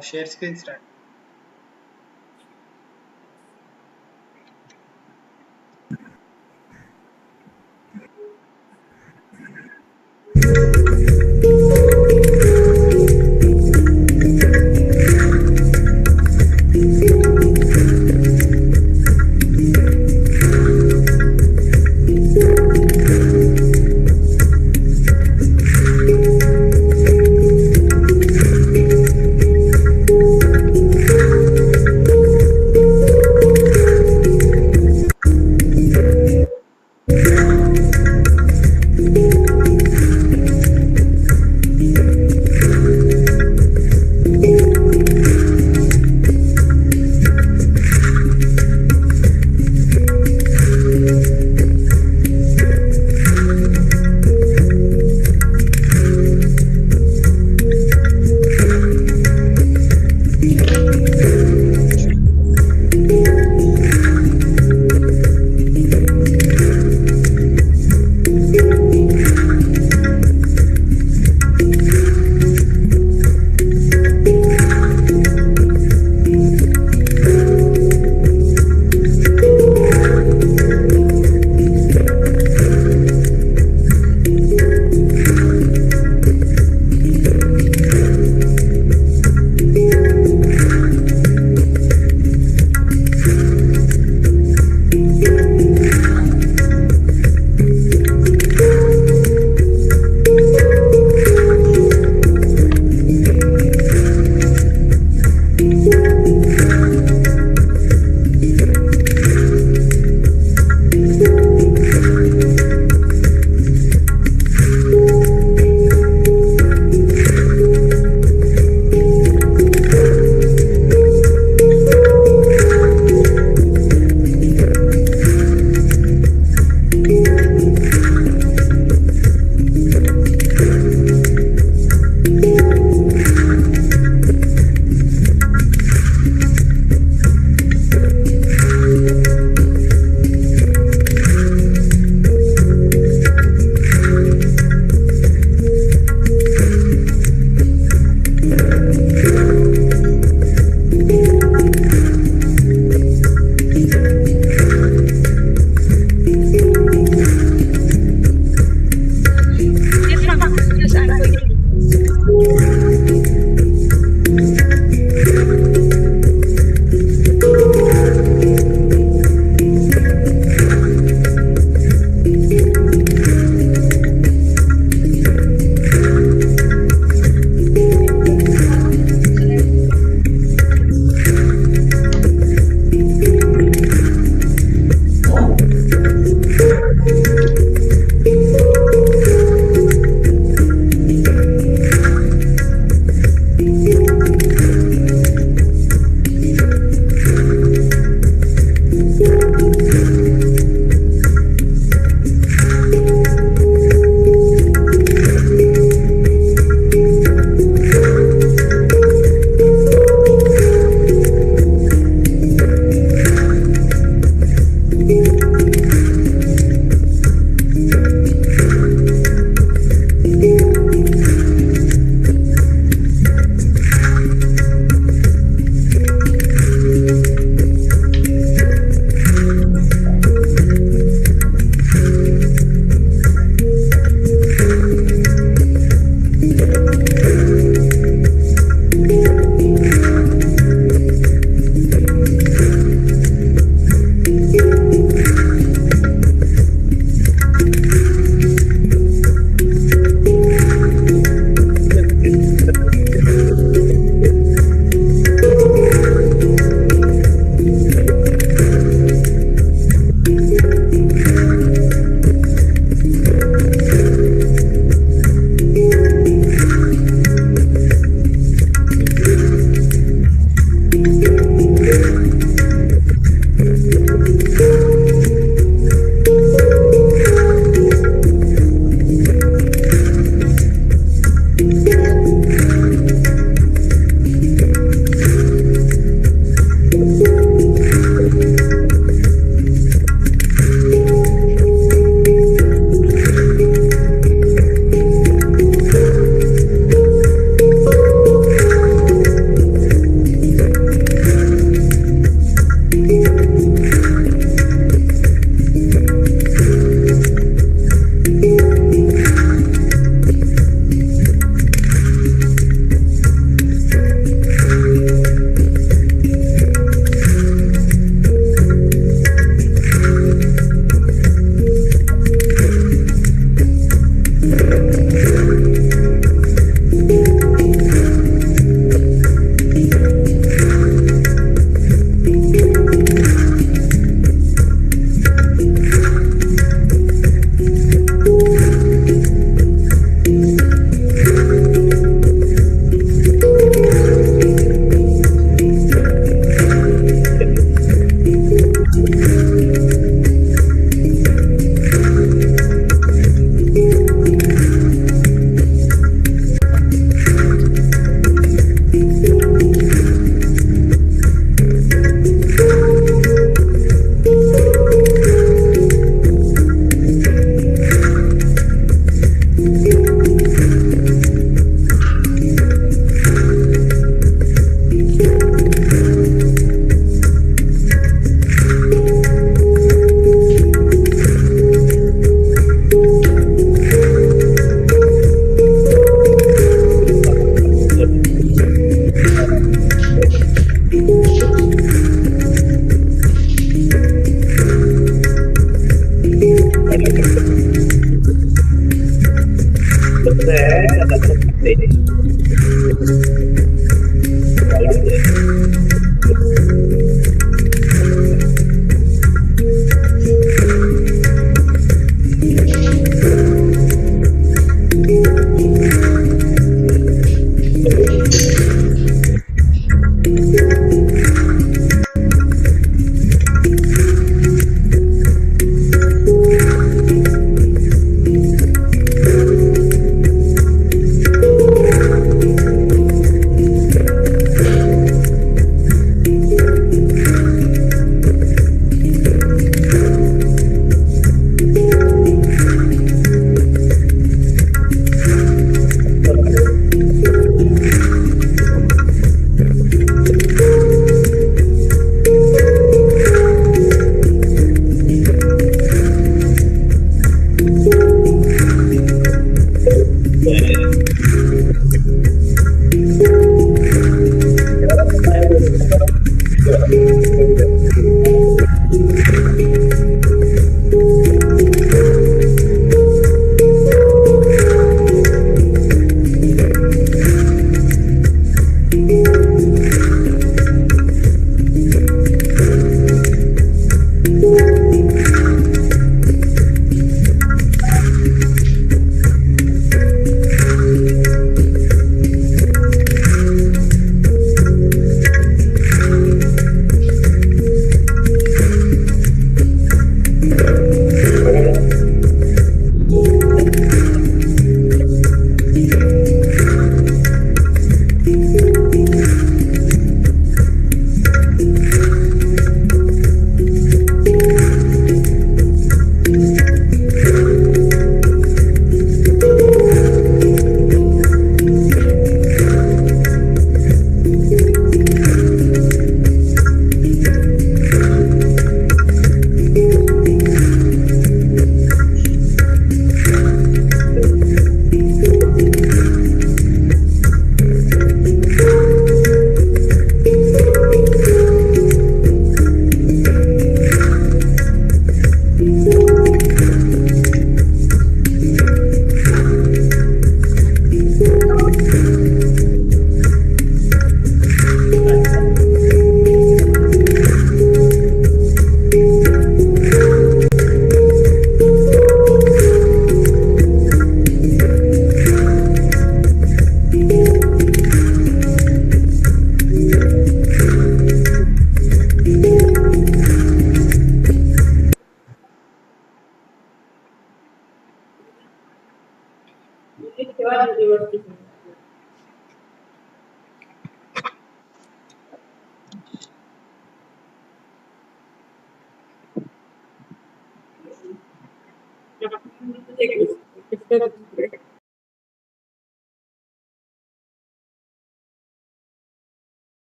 Share screen start.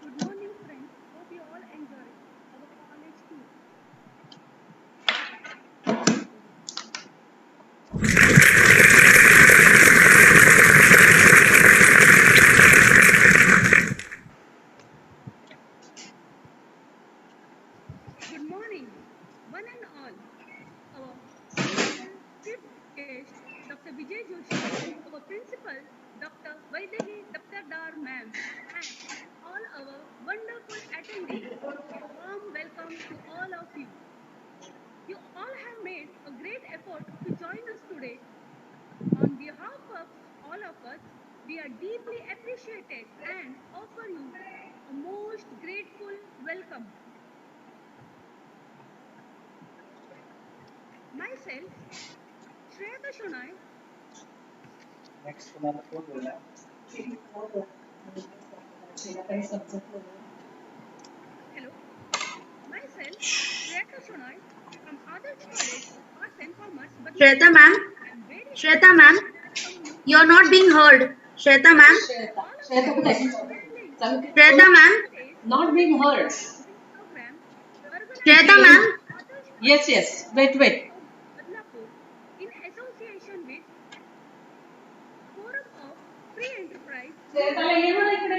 Good morning, friends. Hope you all enjoyed our college tour. Good morning, one and all. Our special fifth guest, Dr. Vijay Joshi, our principal, Dr. Vaidehi Daptardar ma'am, and all our wonderful attendees. A warm welcome to all of you. You all have made a great effort to join us today. On behalf of all of us, we are deeply appreciated and offer you a most grateful welcome. Myself, Shreya Shonai. Next कुणाला phone बोला Hello. Myself, Shreya Shonai from Adarsh College of Arts and Commerce. Shweta ma'am, I'm very Shweta ma'am, you're not being heard. Shweta ma'am, Shweta कुठे आहे? Shweta ma'am, Not being heard. program Shweta ma'am, Yes. Wait. Badlapur in association with Forum of Free Enterprise. श्वेताला ये ना इकडे.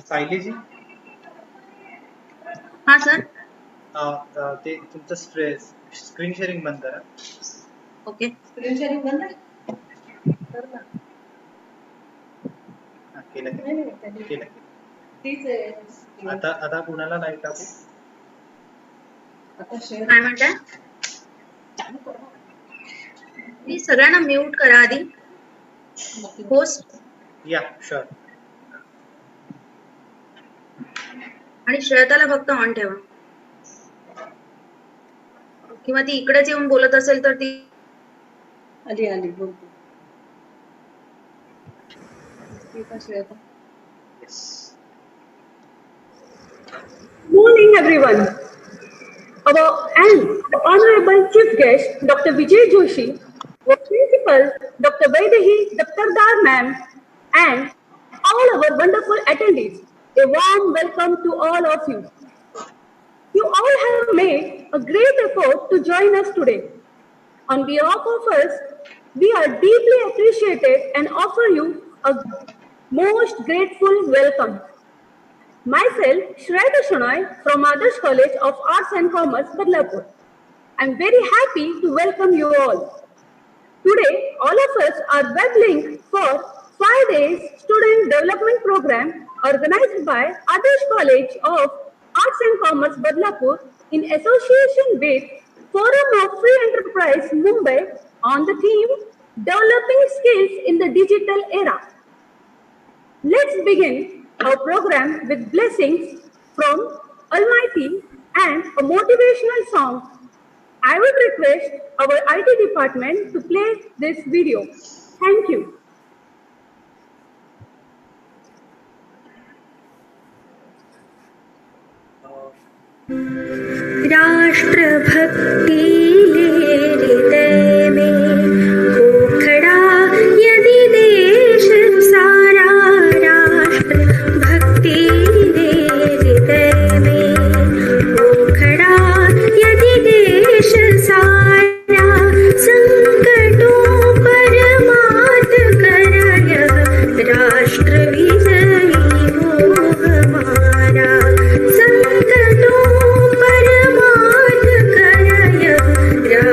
सायली जी हाँ sir, ते तुमचं screen sharing बंद करा. ओके. स्क्रीन शेअरिंग बंद आहे? कर ना. केलं. तीच आहे. आता कुणाला लाईव्ह टाकू? आता शेअर काय म्हणताय? प्लीज सगळ्यांना म्यूट करा आधी. होस्ट या शुअर. आणि श्वेताला फक्त ऑन ठेवा. किंवा ती इकडेच येऊन बोलत असेल तर ती आली बोलते. Shweta. Morning, everyone. Our Honorable Chief Guest, Dr. Vijay Joshi, our Principal, Dr. Vaidehi Daptardar ma'am, and all our wonderful attendees. A warm welcome to all of you. You all have made a great effort to join us today. On behalf of us, we are deeply appreciated and offer you a most grateful welcome. Myself, Shreya Shonai from Adarsh College of Arts and Commerce, Badlapur. I'm very happy to welcome you all. Today, all of us are web linked for 5 days student development program organized by Adarsh College of Arts and Commerce, Badlapur in association with Forum of Free Enterprise, Mumbai on the theme Developing Skills in the Digital Era. Let's begin our program with blessings from Almighty and a motivational song. I would request our IT department to play this video. Thank you. राष्ट्रभक्ति हृदय में हो खड़ा यदि देश सारा, राष्ट्रभक्ति हृदय में हो खड़ा यदि देश सारा, संकटों पर मात कर यह राष्ट्र विजयी हो हमारा, संकटों पर मात कर यह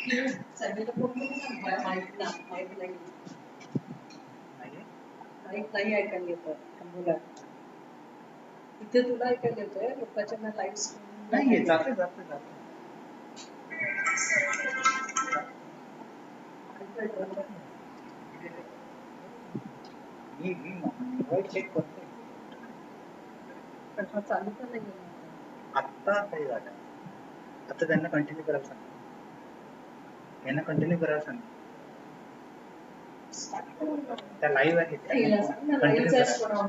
संडेला फोन करून सांग माहिती नाही माहित नाही ऐकायला येतं मुला तिथे तुला ऐकायला येतंय लोकांच्या ना लाईव्ह नाही जाते जाते जाते मी मोबाईल चेक करतोय पण हा चालू का नाही आत्ता काही झालं आता त्यांना कंटिन्यू करायला सांग त्यांना कंटिन्यू करायला सांग त्या लाईव्ह आहेत तिला सांग ना कंटिन्यू लाईव्ह करा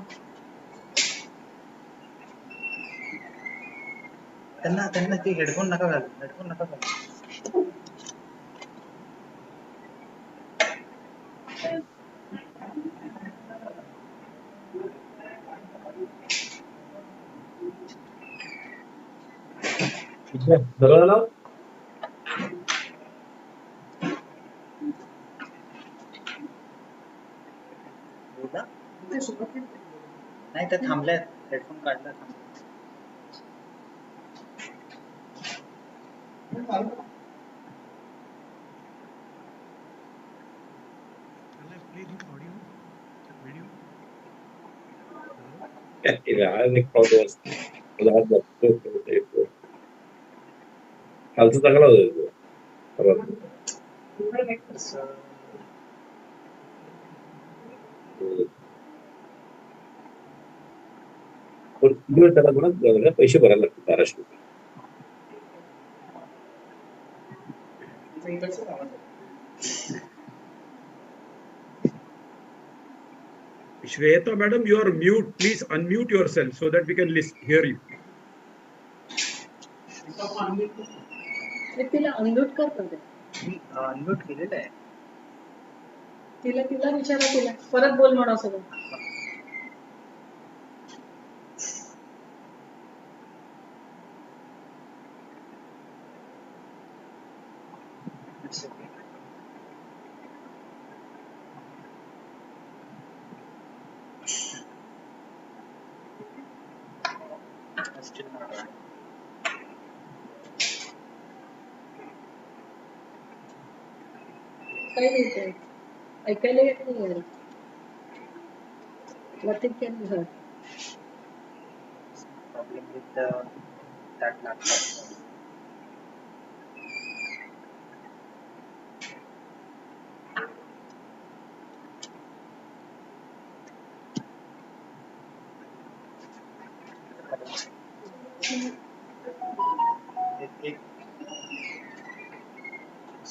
त्यांना ते हेडफोन नका घालू बरोबर बोला ते सोबत नाही त्या थांबल्यात हेडफोन काढला खालचं चांगला होतं त्याला म्हणा पैसे भरायला लागतात 1200 रुपये Shweta madam, you are mute. Please unmute yourself so that we can hear you. तिला अनम्यूट कर करते मी अनम्यूट केलेलं आहे तिला विचारा तिला परत बोल म्हणा सगळं काय लिहितंय ऐकायला येत नाही यार nothing can be heard problem with that laptop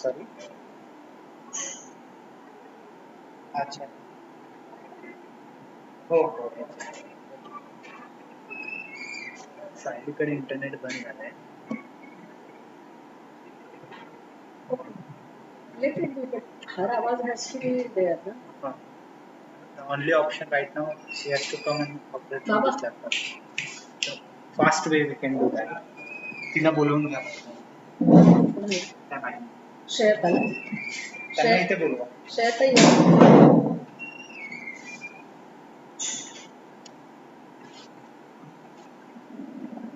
sorry अच्छा हो सायलीकडे इंटरनेट बंद झालंय let it be but her आवाज has to be there ना the only option right now she has to come and operate on Baba. this laptop so fast way we can do that तिला बोलवून घ्या त्या नाही share करा त्यांना इथे बोलवा शेअर ताई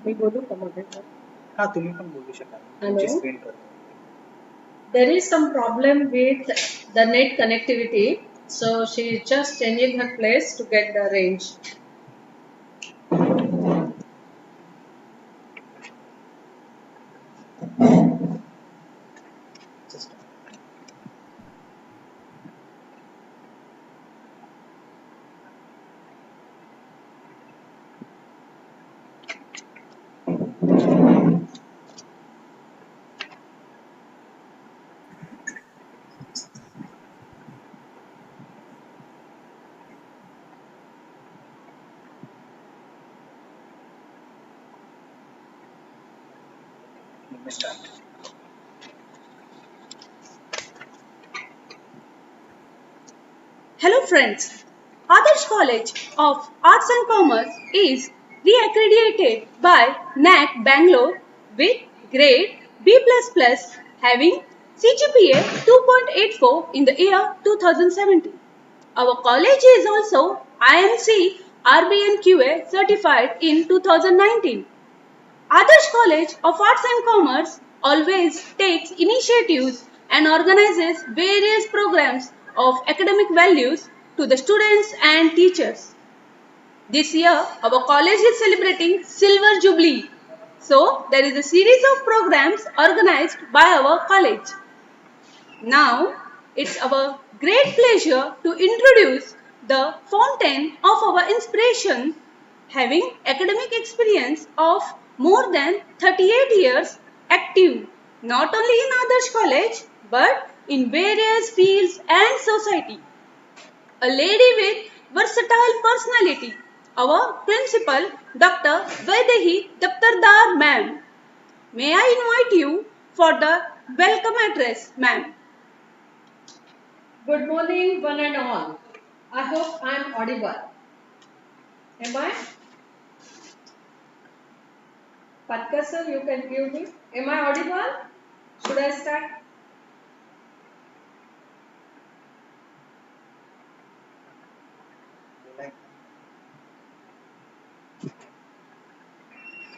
मी बोलू का मध्ये हा तुम्ही पण बोलू शकाल Hello. तुमची स्क्रीन करू there is some problem with the net connectivity so she is just changing her place to get the range just let me start Hello friends, Adarsh College of Arts and Commerce is re-accredited by NAC Bangalore with grade B++ having CGPA 2.84 in the year 2017. Our college is also INC RBNQA certified in 2019. Adarsh College of Arts and Commerce always takes initiatives and organizes various programs of academic values to the students and teachers. This year, our college is celebrating Silver Jubilee. So, there is a series of programs organized by our college. Now, it's our great pleasure to introduce the fountain of our inspiration, having academic experience of more than 38 years active, not only in Adarsh College, but in various fields and society. A lady with versatile personality, our principal, Dr. Vaidehi Daptardar ma'am. May I invite you for the welcome address, ma'am. Good morning, one and all. I hope I am audible. Am I? Patkar sir, you can give me. Am I audible? Should I start?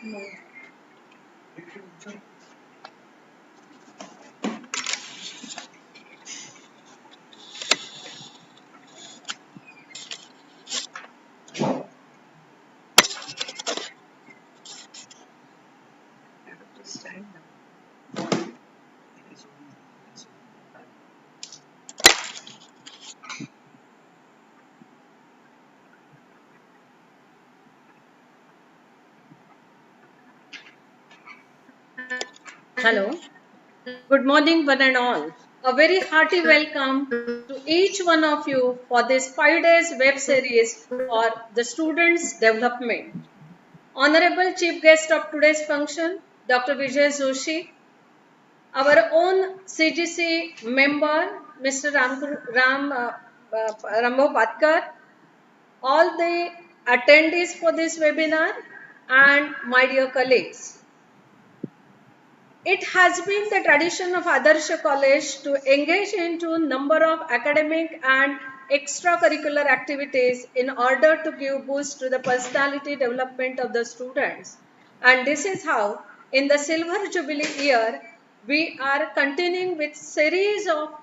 No. Hello. Good morning, one and all. A very hearty welcome to each one of you for this 5 days web series for the students' development. Honorable Chief Guest of today's function, Dr. Vijay Joshi, our own CGC member, Mr. Rambo Patkar, all the attendees for this webinar, and my dear colleagues. It has been the tradition of Adarsh College to engage into a number of academic and extracurricular activities in order to give boost to the personality development of the students. And this is how, in the Silver Jubilee year, we are continuing with series of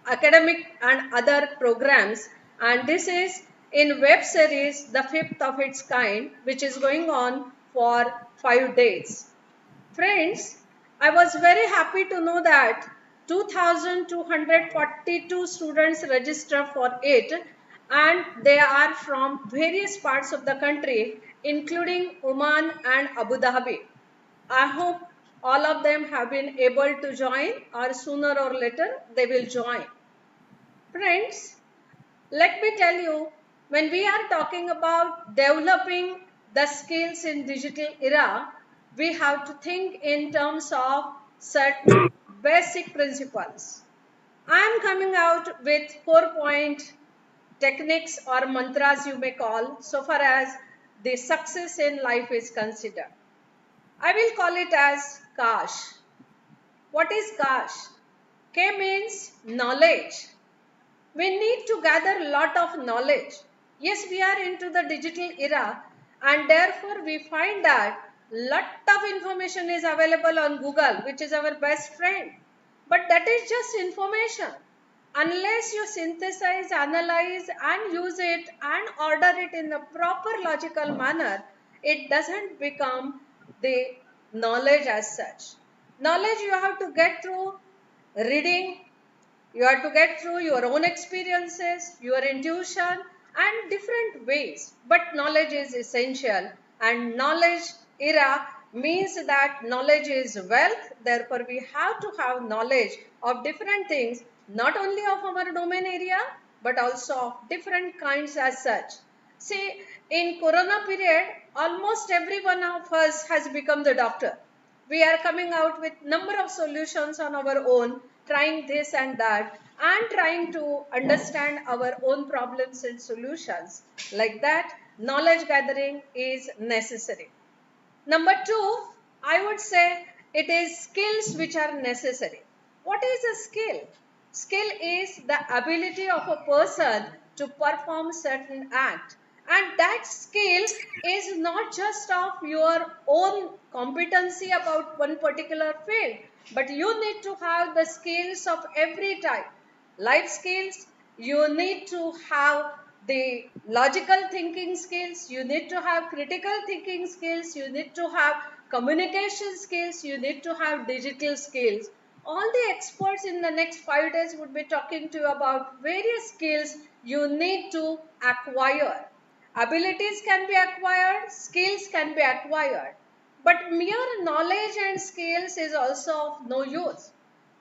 academic and other programs, and this is in web series, the 5th of its kind, which is going on for 5 days. Friends, I was very happy to know that 2,242 students registered for it, and they are from various parts of the country, including Oman and Abu Dhabi. I hope all of them have been able to join, or sooner or later they will join. Friends, let me tell you, when we are talking about developing the skills in digital era, we have to think in terms of certain basic principles. I am coming out with 4-point techniques or mantras you may call, so far as the success in life is considered. I will call it as KASH. What is KASH? K means knowledge. We need to gather a lot of knowledge. Yes, we are into the digital era, and therefore we find that lot of information is available on Google, which is our best friend. But that is just information. Unless you synthesize, analyze and use it and order it in a proper logical manner, it doesn't become the knowledge as such. Knowledge you have to get through reading, you have to get through your own experiences, your intuition, and different ways. But knowledge is essential, and knowledge era means that knowledge is wealth. Therefore, we have to have knowledge of different things, not only of our domain area, but also of different kinds as such. See, in Corona period, almost every one of us has become the doctor. We are coming out with number of solutions on our own, trying this and that, and trying to understand our own problems and solutions. Like that, knowledge gathering is necessary. Number 2, I would say it is skills which are necessary. What is a skill? Skill is the ability of a person to perform certain act, and that skill is not just of your own competency about one particular field, but you need to have the skills of every type. Life skills, you need to have the logical thinking skills, you need to have critical thinking skills, you need to have communication skills, you need to have digital skills. All the experts in the next 5 days would be talking to you about various skills you need to acquire. Abilities can be acquired, skills can be acquired, but mere knowledge and skills is also of no use.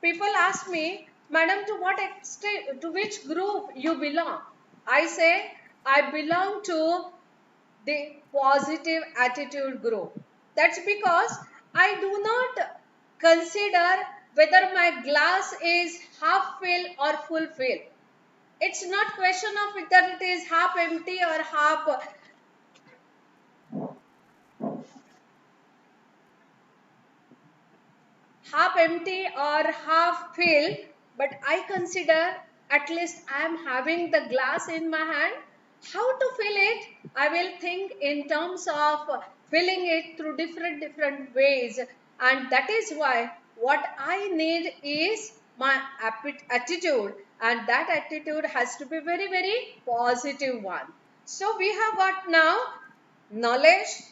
People ask me, Madam, to what extent, to which group you belong? I say, I belong to the positive attitude group. That's because I do not consider whether my glass is half full or full fill. It's not question of whether it is half empty or half empty or half filled, but I consider at least I am having the glass in my hand. How to fill it? I will think in terms of filling it through different ways, and that is why what I need is my attitude, and that attitude has to be very positive one. So we have got now knowledge,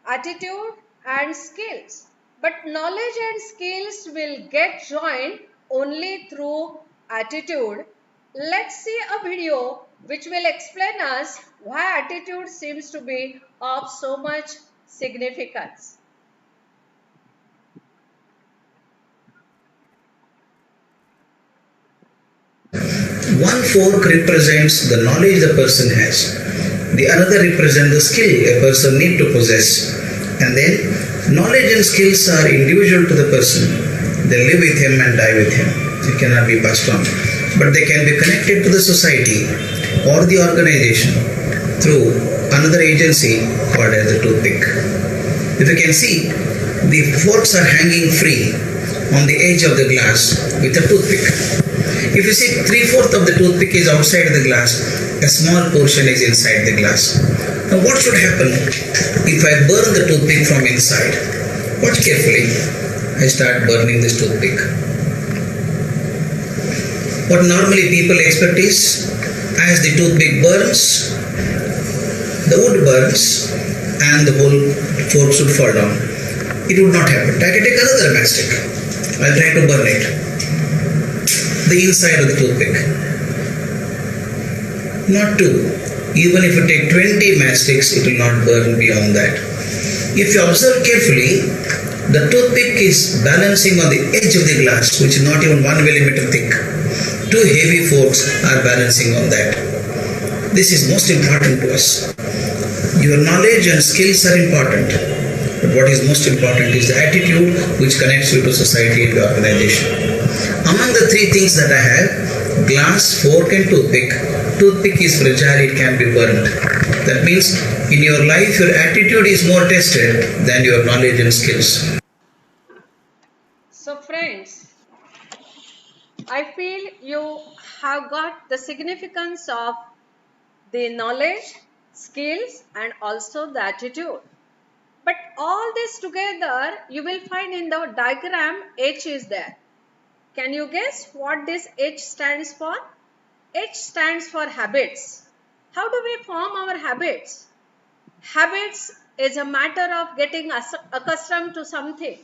attitude, and skills. But knowledge and skills will get joined only through attitude. Let's see a video which will explain us why attitude seems to be of so much significance. One fork represents the knowledge the person has. The another represents the skill a person need to possess. And then knowledge and skills are individual to the person. They live with him and die with him. It cannot be passed on. But they can be connected to the society or the organization through another agency called as the toothpick. If you can see, the forks are hanging free on the edge of the glass with a toothpick. If you see 3/4 of the toothpick is outside the glass, a small portion is inside the glass. Now what should happen if I burn the toothpick from inside? Watch carefully. I start burning this toothpick. What normally people expect is, as the toothpick burns, the wood burns and the whole fork should fall down. It would not happen. I can take another matchstick. I'll try to burn it. The inside of the toothpick. Not two. Even if you take 20 matchsticks, it will not burn beyond that. If you observe carefully, the toothpick is balancing on the edge of the glass, which is not even 1 millimeter thick. Two heavy forks are balancing on that. This is most important to us. Your knowledge and skills are important, but what is most important is the attitude which connects you to society and the organization. Among the three things that I have, glass, fork and toothpick. Toothpick is fragile, it can be burnt. That means in your life your attitude is more tested than your knowledge and skills. So friends, I feel you have got the significance of the knowledge, skills and also the attitude. But all this together you will find in the diagram H is there. Can you guess what this H stands for? H stands for habits. How do we form our habits? Habits is a matter of getting accustomed to something.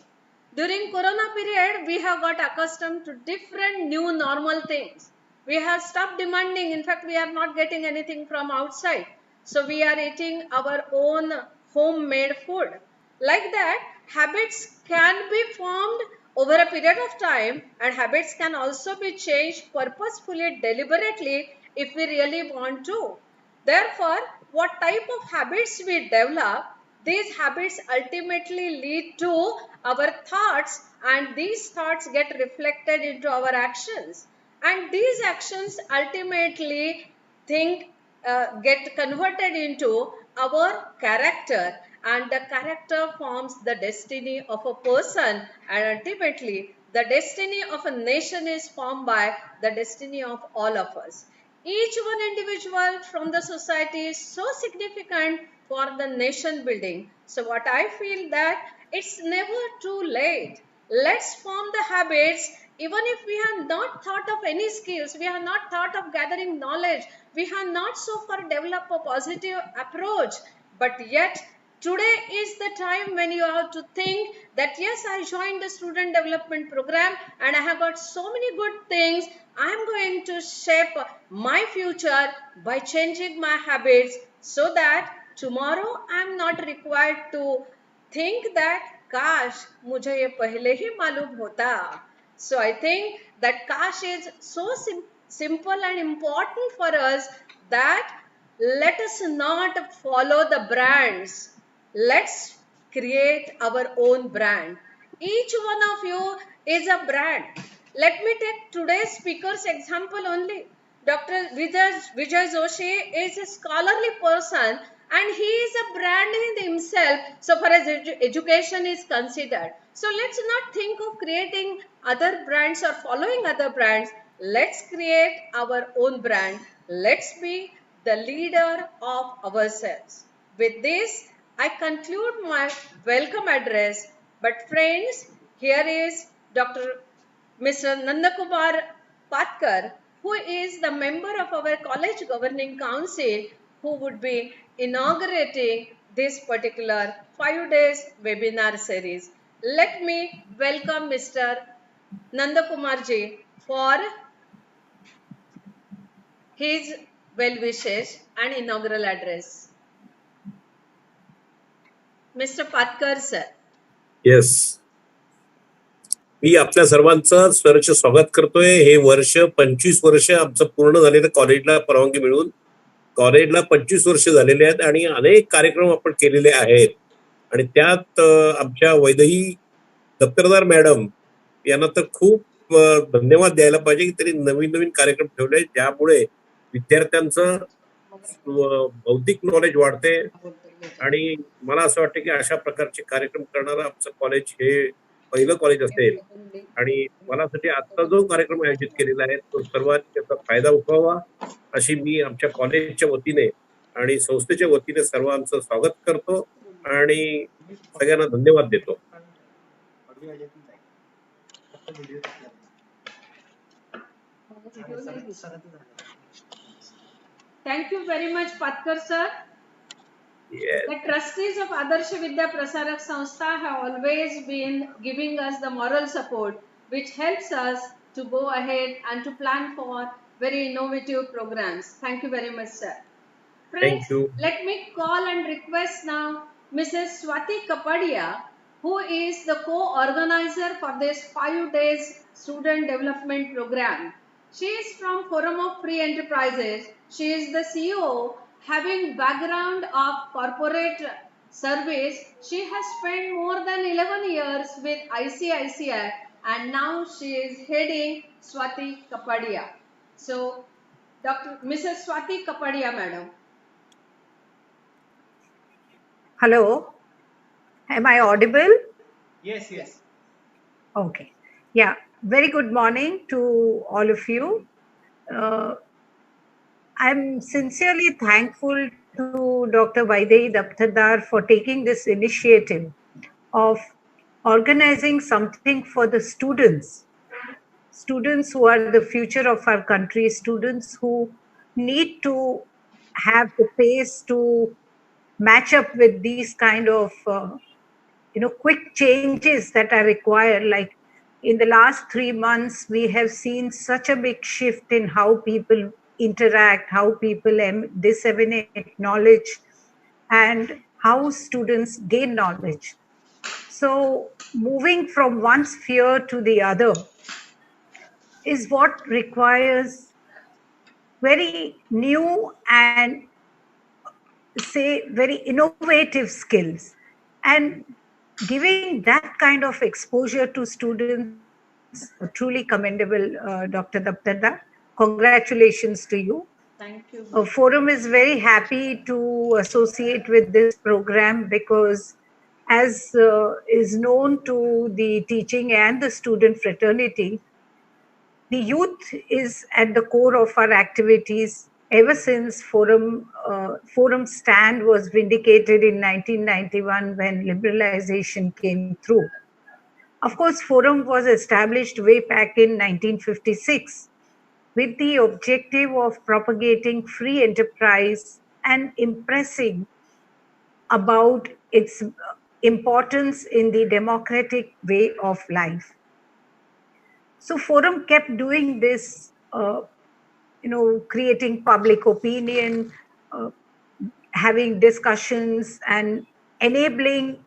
During Corona period, we have got accustomed to different new normal things. We have stopped demanding. In fact, we are not getting anything from outside. So we are eating our own homemade food. Like that, habits can be formed over a period of time, and habits can also be changed purposefully, deliberately, if we really want to. Therefore, what type of habits we develop, these habits ultimately lead to our thoughts, and these thoughts get reflected into our actions. And these actions ultimately get converted into our character, and the character forms the destiny of a person, and ultimately the destiny of a nation is formed by the destiny of all of us. Each one individual from the society is so significant for the nation building. So what I feel that it's never too late. Let's form the habits. Even if we have not thought of any skills, we have not thought of gathering knowledge, we have not so far developed a positive approach, but yet today is the time when you have to think that yes, I joined the student development program and I have got so many good things. I am going to shape my future by changing my habits so that tomorrow I am not required to think that kash mujhe ye pehle hi malum hota. So I think that kash is so simple and important for us that let us not follow the brands. Let's create our own brand. Each one of you is a brand. Let me take today's speaker's example only. Dr. Vijay Joshi is a scholarly person and he is a brand in himself so far as education is considered. So let's not think of creating other brands or following other brands. Let's create our own brand. Let's be the leader of ourselves. With this, I conclude my welcome address. But friends, here is Dr. Mr. Nandakumar Patkar, who is the member of our college governing council, who would be inaugurating this particular 5 days webinar series. Let me welcome Mr. Nandakumarji for his well wishes and inaugural address. Mr. Patkar, sir. Yes, मी आपल्या सर्वांचं सहर्ष स्वागत करतोय. हे वर्ष 25 वर्ष आमचं पूर्ण झालेलं कॉलेजला परवानगी मिळून. कॉलेजला 25 वर्ष झालेले आहेत आणि अनेक कार्यक्रम आपण केलेले आहेत आणि त्यात आमच्या वैदेही दप्तरदार मॅडम यांना तर खूप धन्यवाद द्यायला पाहिजे की त्यांनी नवीन नवीन कार्यक्रम ठेवले ज्यामुळे विद्यार्थ्यांचं बौद्धिक नॉलेज वाढते आणि मला असं वाटतं की अशा प्रकारचे कार्यक्रम करणारं आमचं कॉलेज हे पहिलं कॉलेज असेल आणि मला वाटतं आता जो कार्यक्रम आयोजित केलेला आहे तो सर्वांनी त्याचा फायदा उठवावा अशी मी आमच्या कॉलेजच्या वतीने आणि संस्थेच्या वतीने सर्वांचं स्वागत करतो आणि सगळ्यांना धन्यवाद देतो. Thank you very much, Patkar sir. Yes. The trustees of Adarsh Vidya Prasarak Sanstha have always been giving us the moral support, which helps us to go ahead and to plan for very innovative programs. Thank you very much, sir. Friends, Thank you. let me call and request now Mrs. Swati Kapadia, who is the co-organizer for this 5 days student development program. She is from Forum of Free Enterprises. She is the CEO, having background of corporate service. She has spent more than 11 years with ICICI and now she is heading Swati Kapadia. So, Mrs. Swati Kapadia, madam. Hello, am I audible? Yes, yes. Okay. Yeah, very good morning to all of you. I'm sincerely thankful to Dr. Vaidehi Daptardar for taking this initiative of organizing something for the students who are the future of our country, students who need to have the pace to match up with these kind of quick changes that are required. Like in the last 3 months, we have seen such a big shift in how people interact, how people disseminate knowledge, and how students gain knowledge. So moving from one sphere to the other is what requires very new and very innovative skills. And giving that kind of exposure to students, truly commendable, Dr. Daptardar. Congratulations to you. Thank you. Forum is very happy to associate with this program because, as is known to the teaching and the student fraternity, the youth is at the core of our activities ever since Forum stand was vindicated in 1991 when liberalization came through. Of course, Forum was established way back in 1956 with the objective of propagating free enterprise and impressing about its importance in the democratic way of life. So Forum kept doing this, creating public opinion, uh, having discussions, and enabling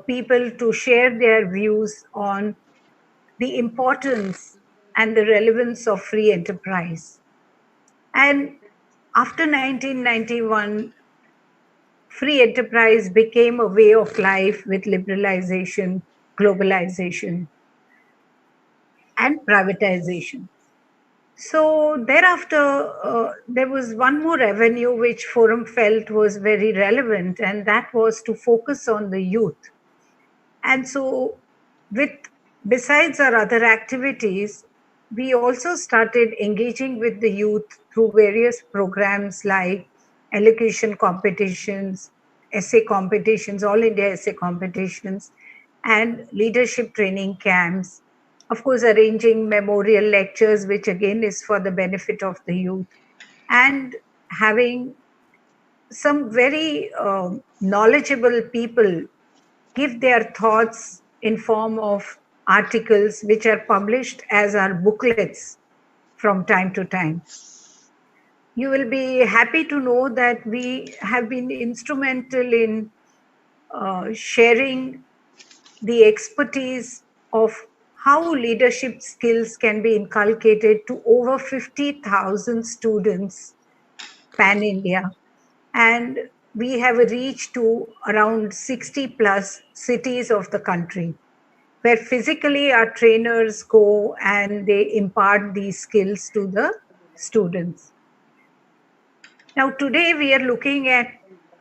people to share their views on the importance and the relevance of free enterprise. And after 1991, free enterprise became a way of life with liberalization, globalization, and privatization. So thereafter, there was one more avenue which Forum felt was very relevant, and that was to focus on the youth. And so, with besides our other activities, we also started engaging with the youth through various programs like elocution competitions, essay competitions, all India essay competitions, and leadership training camps. Of course, arranging memorial lectures, which again is for the benefit of the youth, and having some very knowledgeable people give their thoughts in form of articles which are published as our booklets from time to time. You will be happy to know that we have been instrumental in sharing the expertise of how leadership skills can be inculcated to over 50,000 students pan India. And we have a reach to around 60 plus cities of the country, where physically our trainers go and they impart these skills to the students. Now, today we are looking at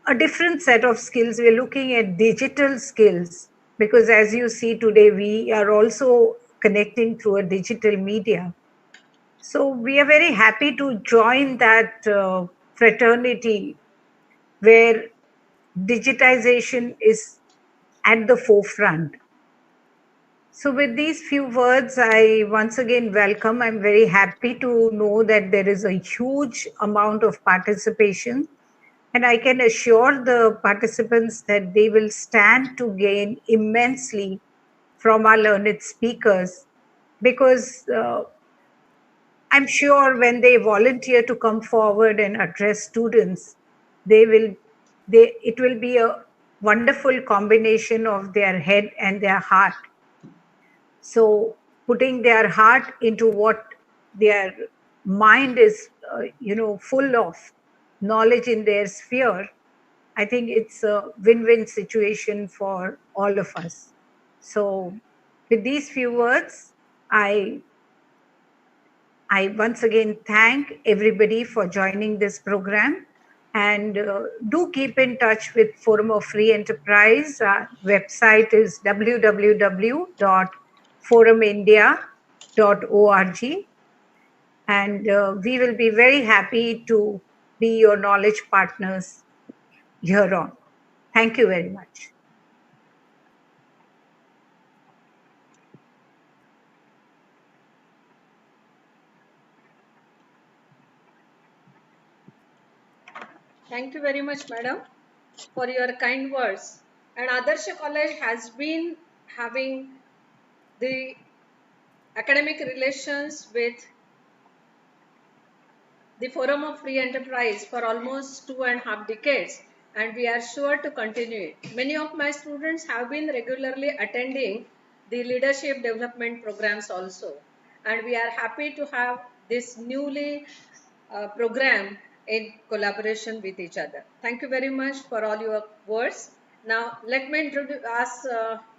a different set of skills. We are looking at digital skills because, as you see today, we are also connecting through a digital media. So, we are very happy to join that fraternity where digitization is at the forefront. So, with these few words, I once again welcome. I'm very happy to know that there is a huge amount of participation, and I can assure the participants that they will stand to gain immensely from our learned speakers because I'm sure when they volunteer to come forward and address students, they will it will be a wonderful combination of their head and their heart. So putting their heart into what their mind is, full of knowledge in their sphere, I think it's a win-win situation for all of us. So with these few words, I once again thank everybody for joining this program and do keep in touch with Forum of Free Enterprise. Our website is www.forumindia.org, and we will be very happy to be your knowledge partners here on. Thank you very much. Thank you very much, madam, for your kind words. And Adarsh College has been having the academic relations with the Forum of Free Enterprise for almost 2.5 decades, and we are sure to continue it. Many of my students have been regularly attending the leadership development programs also, and we are happy to have this newly program in collaboration with each other. Thank you very much for all your words. Now, let me ask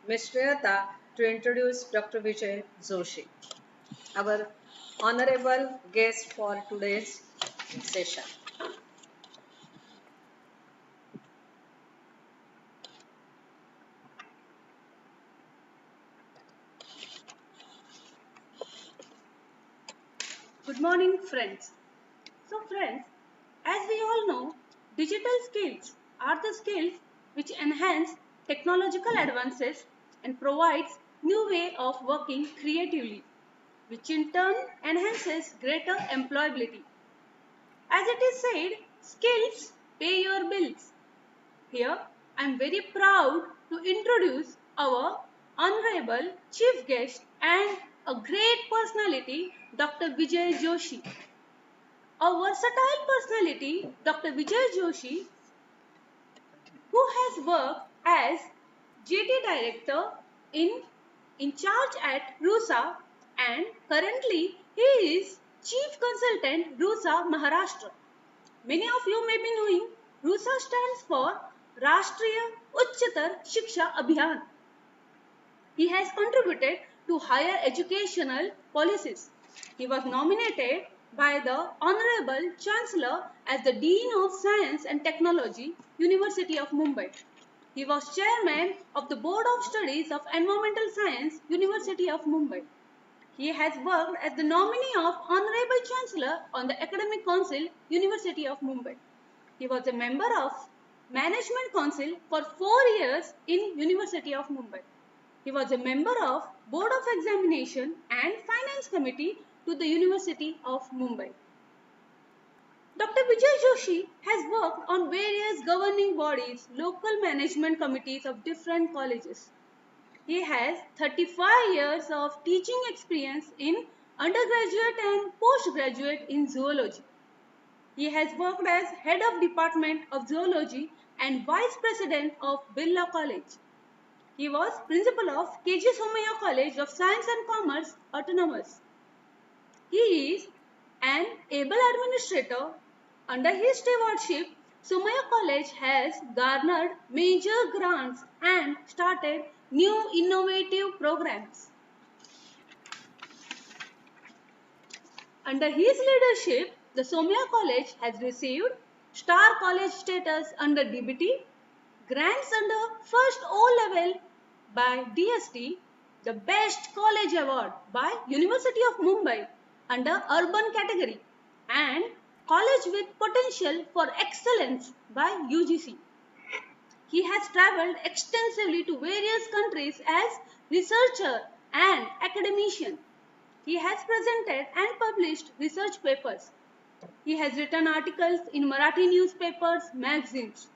Ms. Shreyata to introduce Dr. Vijay Joshi, our honorable guest for today's session. Good morning, friends. So, friends, as we all know, digital skills are the skills which enhance technological advances and provides new way of working creatively, which in turn enhances greater employability. As it is said, skills pay your bills. Here, I am very proud to introduce our Honorable Chief Guest and a great personality, Dr. Vijay Joshi. A versatile personality, Dr. Vijay Joshi, who has worked as JT Director in charge at RUSA, and currently he is Chief Consultant RUSA Maharashtra. Many of you may be knowing RUSA stands for Rashtriya Uchchatar Shiksha Abhiyan. He has contributed to higher educational policies. He was nominated by the Honorable Chancellor as the Dean of Science and Technology, University of Mumbai. He was Chairman of the Board of Studies of Environmental Science, University of Mumbai. He has worked as the nominee of Honorable Chancellor on the Academic Council, University of Mumbai. He was a member of Management Council for 4 years in University of Mumbai. He was a member of Board of Examination and Finance Committee to the University of Mumbai. Dr. Vijay Joshi has worked on various governing bodies, local management committees of different colleges. He has 35 years of teaching experience in undergraduate and postgraduate in zoology. He has worked as head of Department of Zoology and vice president of Birla College. He was principal of KG Somaya College of Science and Commerce, Autonomous. He is an able administrator. Under his stewardship, Somaya College has garnered major grants and started new innovative programs. Under his leadership, the Somaya College has received Star College status under DBT, grants under First O-Level by DST, the Best College Award by University of Mumbai under Urban category, and College with Potential for Excellence by UGC. He has travelled extensively to various countries as researcher and academician. He has presented and published research papers. He has written articles in Marathi newspapers, magazines.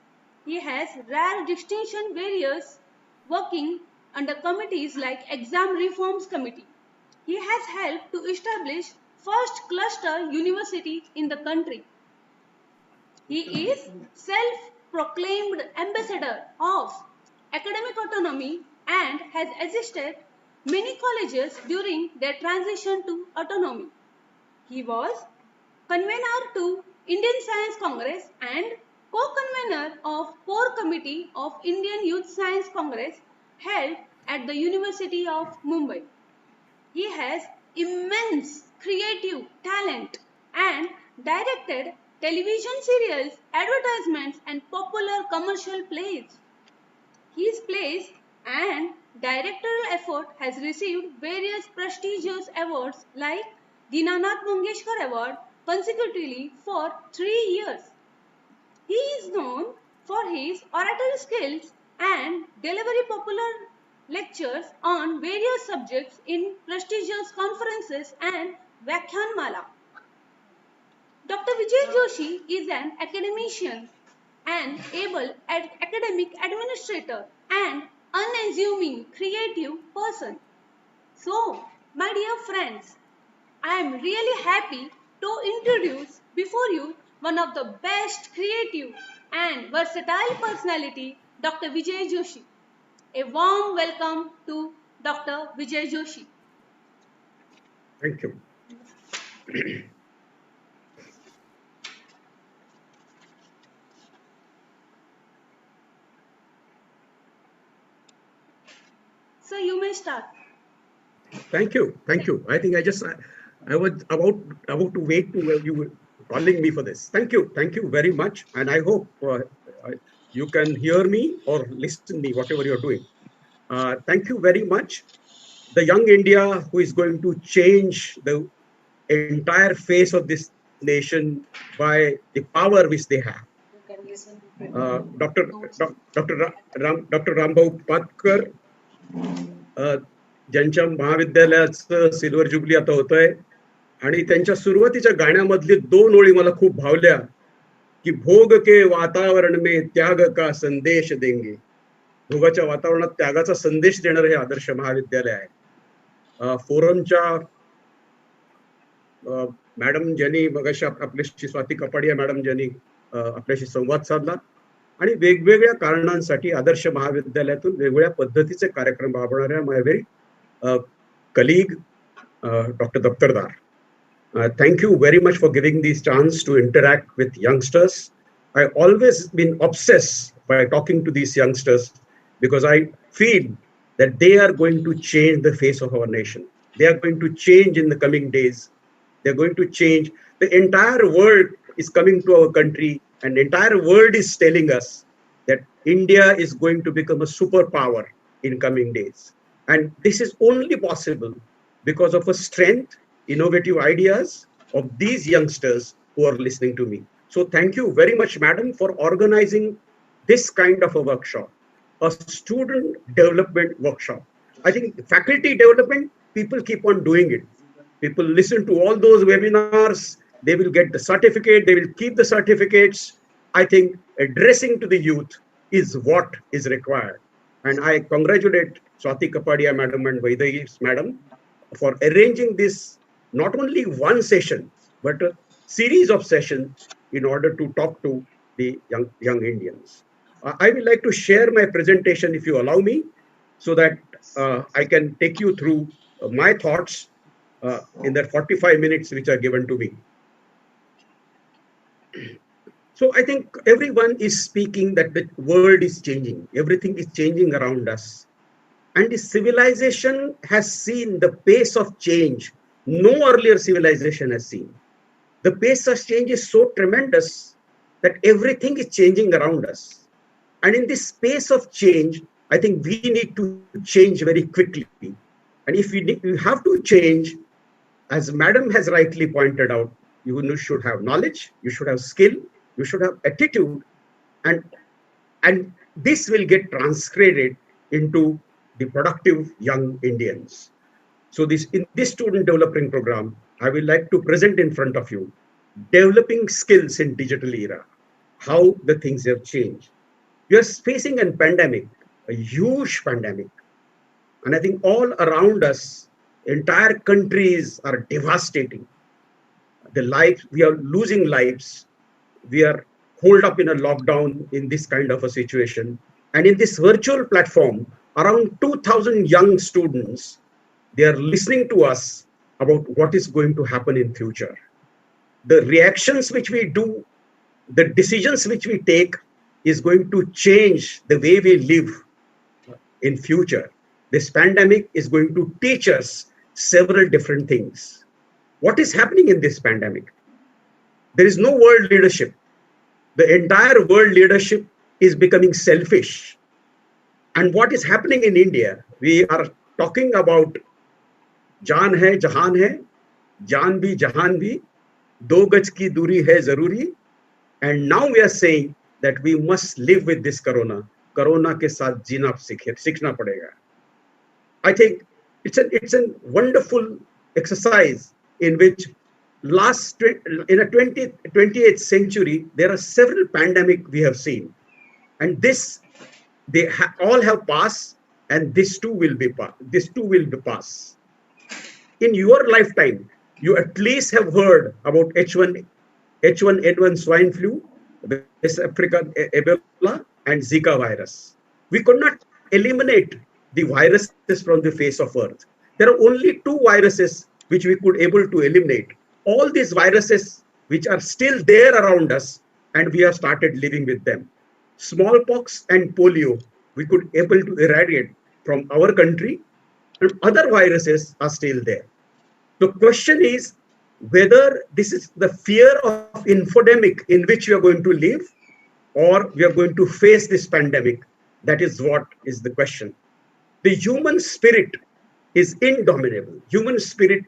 He has rare distinction various working under committees like Exam Reforms Committee. He has helped to establish first cluster university in the country. He is self-proclaimed ambassador of academic autonomy and has assisted many colleges during their transition to autonomy. He was convener to Indian Science Congress and co-convener of Core Committee of Indian Youth Science Congress held at the University of Mumbai. He has immense creative talent and directed television serials, advertisements and popular commercial plays. His plays and directorial effort has received various prestigious awards like Dinanath Mangeshkar Award consecutively for 3 years. He is known for his oratory skills and delivery popular lectures on various subjects in prestigious conferences and Vyakhyanmala. Dr. Vijay Joshi is an academician, an able academic administrator and unassuming creative person. So, my dear friends, I am really happy to introduce before you one of the best creative and versatile personality, Dr. Vijay Joshi. A warm welcome to Dr. Vijay Joshi. Thank you. So you may start. Thank you. Thank you. I think I was about to wait to you were calling me for this. Thank you. Thank you very much. And I hope you can hear me or listen me, whatever you're doing. Thank you very much. The young India who is going to change the entire face of this nation by the power which they have. Dr. Rambhav Patkar, ज्यांच्या महाविद्यालयाचं silver jubilee आता होत आहे, आणि त्यांच्या सुरुवातीच्या गाण्यामधली 2 ओळी मला खूप भावल्या की भोग के वातावरण में त्याग का संदेश देंगे. भोगाच्या वातावरणात त्यागाचा संदेश देणारं हे आदर्श महाविद्यालय आहे. फोरमच्या मॅडम ज्यांनी मगाशी आपल्याशी स्वाती कपाडिया मॅडम ज्यांनी आपल्याशी संवाद साधला, आणि वेगवेगळ्या कारणांसाठी आदर्श महाविद्यालयातून वेगवेगळ्या पद्धतीचे कार्यक्रम राबवणाऱ्या my very colleague doctor Daptardar. Thank you very much for giving this chance to interact with youngsters. I always been obsessed by talking to these youngsters because I feel that they are going to change the face of our nation. They are going to change in the coming days. They're going to change. The entire world is coming to our country, and the entire world is telling us that India is going to become a superpower in coming days. And this is only possible because of a strength, innovative ideas of these youngsters who are listening to me. So thank you very much, madam, for organizing this kind of a workshop, a student development workshop. I think faculty development, people keep on doing it. People listen to all those webinars, they will get the certificate, they will keep the certificates. I think addressing to the youth is what is required. And I congratulate Swati Kapadia madam and Vaidehi madam for arranging this, not only one session, but a series of sessions in order to talk to the young Indians. I would like to share my presentation, if you allow me, so that I can take you through my thoughts in the 45 minutes which are given to me. So I think everyone is speaking that the world is changing. Everything is changing around us. And the civilization has seen the pace of change no earlier civilization has seen. The pace of change is so tremendous that everything is changing around us. And in this pace of change, I think we need to change very quickly. And if you have to change, as madam has rightly pointed out, you should have knowledge, you should have skill, you should have attitude, and this will get transcended into the productive young Indians. So in this student development program, I would like to present in front of you developing skills in digital era, how the things have changed. We are facing a pandemic, a huge pandemic. And I think all around us, entire countries are devastating. We are losing lives. We are holed up in a lockdown in this kind of a situation. And in this virtual platform, around 2,000 young students, they are listening to us about what is going to happen in future. The reactions which we do, the decisions which we take is going to change the way we live in future. This pandemic is going to teach us several different things. What is happening in this pandemic? There is no world leadership. The entire world leadership is becoming selfish. And what is happening in India? We are talking about जान है जहान है, जान भी जहान भी, 2 गज की दूरी है जरूरी. And now we are saying that we must live with this corona. Corona के साथ जीना सीखना पड़ेगा. I think it's a wonderful exercise in which in a 28th century, there are several pandemic we have seen. And they all have passed, and this too will be passed. In your lifetime, you at least have heard about H1N1 swine flu, West African Ebola, and Zika virus. We could not eliminate the viruses from the face of Earth. There are only 2 viruses which we could able to eliminate. All these viruses which are still there around us, and we have started living with them. Smallpox and polio, we could able to eradicate from our country, and other viruses are still there. The question is whether this is the fear of infodemic in which we are going to live, or we are going to face this pandemic. That is what is the question. The human spirit is indomitable. Human spirit,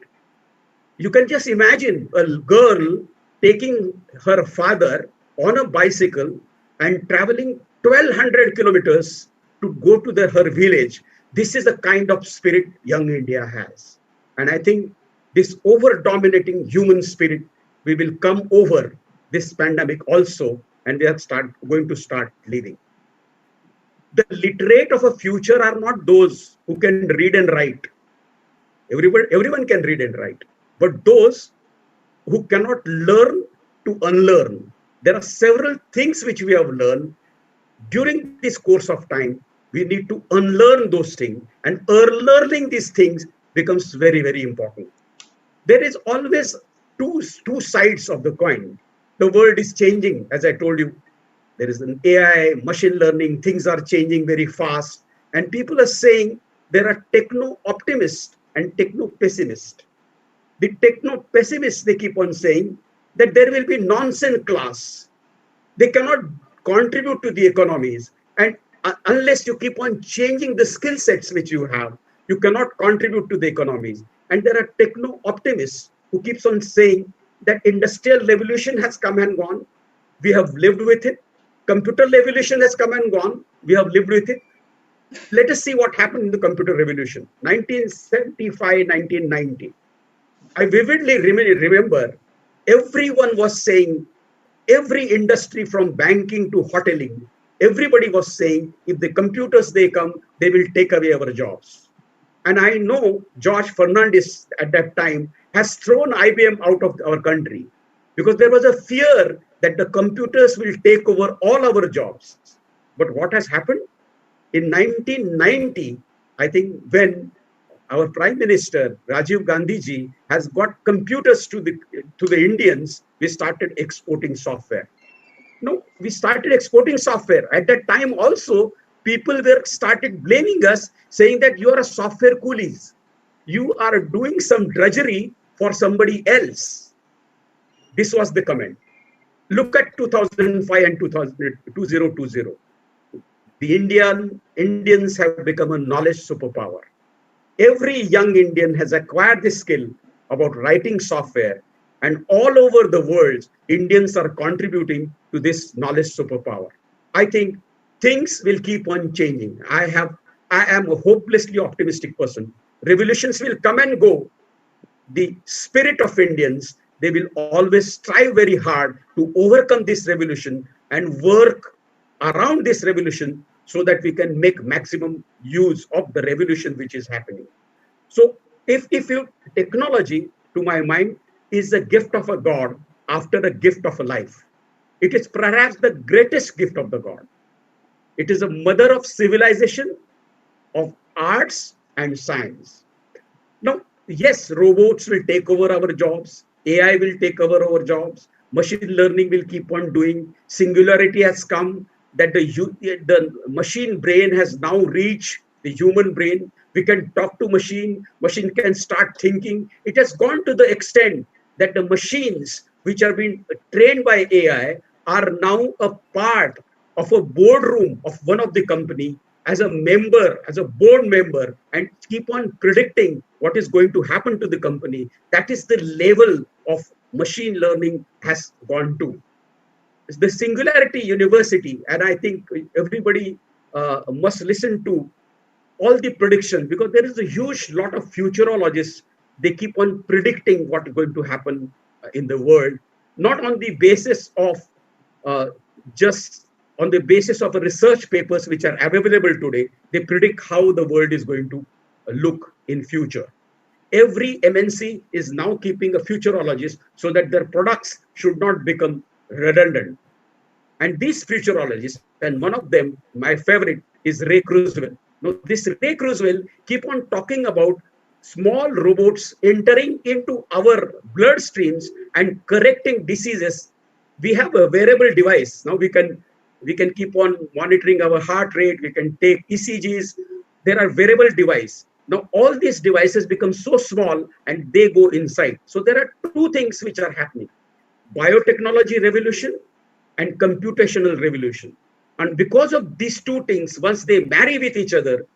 you can just imagine a girl taking her father on a bicycle and traveling 1,200 kilometers to go to her village, This is the kind of spirit young India has. And I think this over-dominating human spirit, we will come over this pandemic also, and we are going to start living. The literate of a future are not those who can read and write. Everyone can read and write, but those who cannot learn to unlearn. There are several things which we have learned during this course of time. We need to unlearn those things, and learning these things becomes very, very important. There is always two sides of the coin. The world is changing, as I told you. There is an AI, machine learning, things are changing very fast. And people are saying there are techno-optimists and techno-pessimists. The techno-pessimists, they keep on saying that there will be nonsense class. They cannot contribute to the economies. And unless you keep on changing the skill sets which you have, you cannot contribute to the economies. And there are techno-optimists who keeps on saying that industrial revolution has come and gone. We have lived with it. Computer revolution has come and gone. We have lived with it. Let us see what happened in the computer revolution, 1975, 1990. I vividly remember everyone was saying, every industry from banking to hoteling, everybody was saying, if the computers they come, they will take away our jobs. And I know George Fernandez at that time has thrown IBM out of our country because there was a fear that the computers will take over all our jobs. But what has happened? In 1990, I think when our Prime Minister Rajiv Gandhi ji has got computers to the Indians, we started exporting software. No, we started exporting software. At that time also, people were started blaming us, saying that you are a software coolies. You are doing some drudgery for somebody else. This was the comment. Look at 2005 and 2020. The Indians have become a knowledge superpower. Every young Indian has acquired this skill about writing software, and all over the world, Indians are contributing to this knowledge superpower. I think things will keep on changing. I am a hopelessly optimistic person. Revolutions will come and go. The spirit of Indians, they will always strive very hard to overcome this revolution and work around this revolution so that we can make maximum use of the revolution which is happening. So if technology, to my mind, is a gift of a God after a gift of a life. It is perhaps the greatest gift of the God. It is a mother of civilization, of arts and science. Now, yes, robots will take over our jobs. AI will take over our jobs. Machine learning will keep on doing. Singularity has come that the machine brain has now reached the human brain. We can talk to machine can start thinking. It has gone to the extent that the machines which are being trained by AI are now a part of a boardroom of one of the company as a member, as a board member, and keep on predicting what is going to happen to the company. That is the level of machine learning has gone to. It's the Singularity University, and I think everybody must listen to all the prediction, because there is a huge lot of futurologists. They keep on predicting what is going to happen in the world, not on the basis of just on the basis of research papers which are available today. They predict how the world is going to look in future. Every MNC is now keeping a futurologist so that their products should not become redundant. And these futurologists, and one of them, my favorite, is Ray Kurzweil. Now, this Ray Kurzweil keep on talking about small robots entering into our bloodstreams and correcting diseases. We have a wearable device. Now we can keep on monitoring our heart rate. We can take ECGs. There are wearable devices. Now all these devices become so small and they go inside. So there are two things which are happening: biotechnology revolution and computational revolution. And because of these two things, once they marry with each other,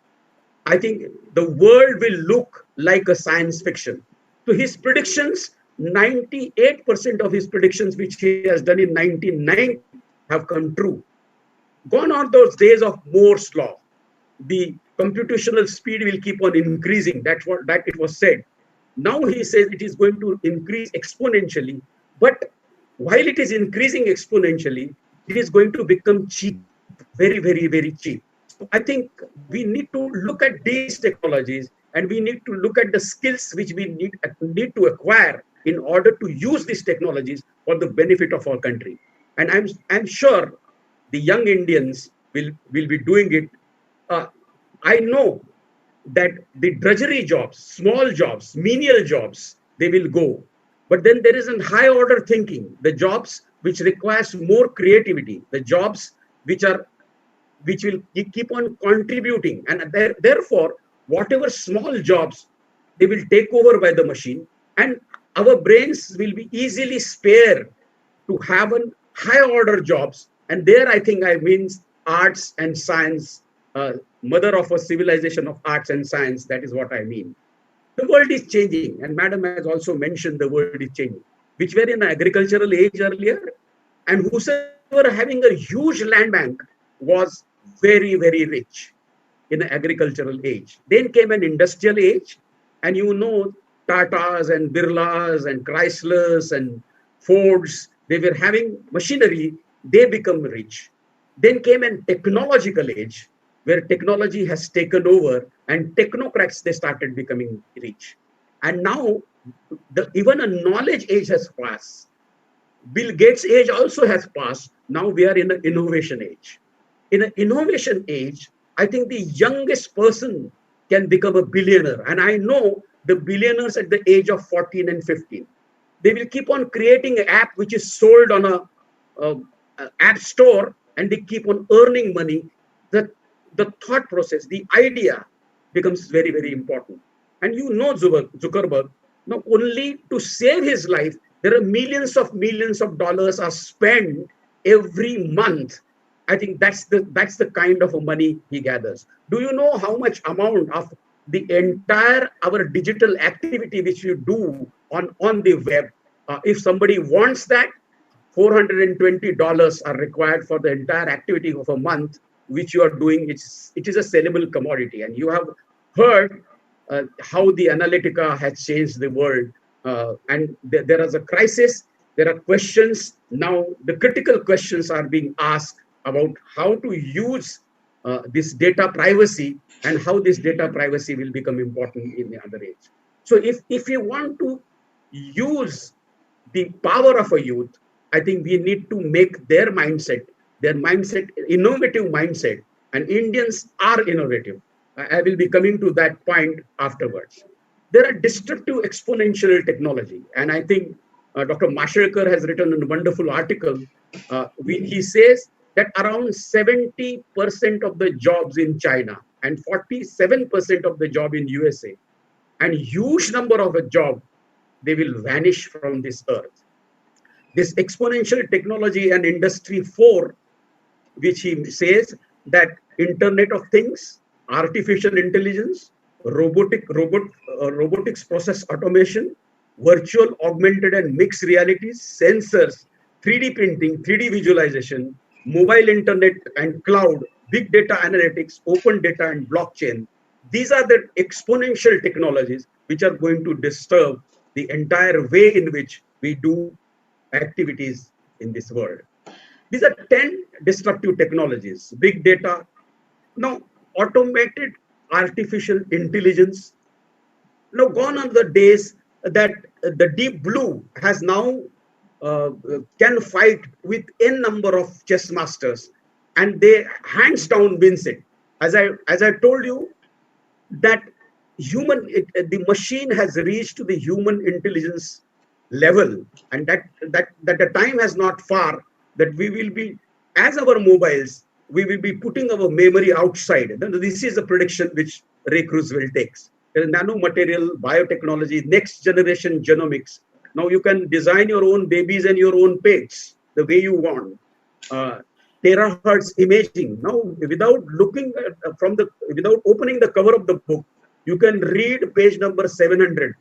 I think the world will look like a science fiction. So his predictions, 98% of his predictions, which he has done in 1990, have come true. Gone are those days of Moore's law. the computational speed will keep on increasing. That's what that it was said. Now he says it is going to increase exponentially, but while it is increasing exponentially, it is going to become cheap, very, very, very cheap. So I think we need to look at these technologies, and we need to look at the skills which we need to acquire in order to use these technologies for the benefit of our country. And I'm sure the young Indians will be doing it. Uh, I know that the drudgery jobs, small jobs, menial jobs, they will go. But then there is a high order thinking, the jobs which requires more creativity, the jobs which are which will keep on contributing. And therefore, whatever small jobs, they will take over by the machine, and our brains will be easily spared to have a high order jobs. And there, I think I means arts and science, mother of a civilization of arts and science. That is what I mean. The world is changing, and Madam has also mentioned the world is changing, which were in an agricultural age earlier, and whosoever having a huge land bank was very, very rich in the agricultural age. Then came an industrial age, and you know, Tatas and Birlas and Chryslers and Fords, they were having machinery, they become rich. Then came an technological age, where technology has taken over, and technocrats, they started becoming rich. And now, even a knowledge age has passed. Bill Gates' age also has passed. Now we are in an innovation age. In an innovation age, I think the youngest person can become a billionaire. And I know the billionaires at the age of 14 and 15. They will keep on creating an app which is sold on a app store, and they keep on earning money. The thought process, the idea becomes very, very important. And you know Zuckerberg, not only to save his life, there are millions of dollars are spent every month. I think that's the kind of money he gathers. Do you know how much amount of the entire our digital activity which you do on the web? If somebody wants that, $420 are required for the entire activity of a month which you are doing. It is a sellable commodity, and you have heard how the Analytica has changed the world. And there is a crisis. There are questions now. The critical questions are being asked about how to use this data privacy, and how this data privacy will become important in the other age. So if you want to use the power of a youth, I think we need to make their mindset, innovative mindset. And Indians are innovative. I will be coming to that point afterwards. There are destructive exponential technology. And I think Dr. Mashelkar has written a wonderful article. He says that around 70% of the jobs in China and 47% of the job in USA, and huge number of a job, they will vanish from this earth. This exponential technology and industry 4, which he says that Internet of Things, artificial intelligence, robotics process automation, virtual, augmented and mixed realities, sensors, 3D printing, 3D visualization, mobile internet and cloud, big data analytics, open data and blockchain. These are the exponential technologies which are going to disturb the entire way in which we do activities in this world. These are 10 destructive technologies. Big data, now automated artificial intelligence. Now gone are the days that the deep blue has now can fight with n number of chess masters, and they hands down wins it. As I told you, that the machine has reached to the human intelligence level, and that the time has not far that we will be, as our mobiles, we will be putting our memory outside. This is a prediction which Ray Kurzweil takes. Nanomaterial, biotechnology, next generation genomics. Now you can design your own babies and your own pets the way you want. Terahertz imaging. Now, without looking at, without opening the cover of the book, you can read page number 700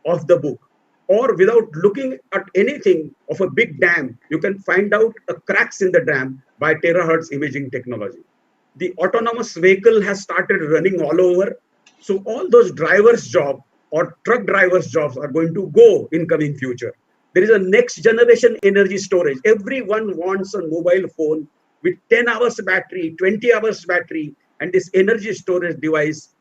of the book. Or without looking at anything of a big dam, you can find out cracks in the dam by terahertz imaging technology. The autonomous vehicle has started running all over. So all those drivers' job or truck drivers' jobs are going to go in coming future. There is a next generation energy storage. Everyone wants a mobile phone with 10 hours battery, 20 hours battery, and this energy storage device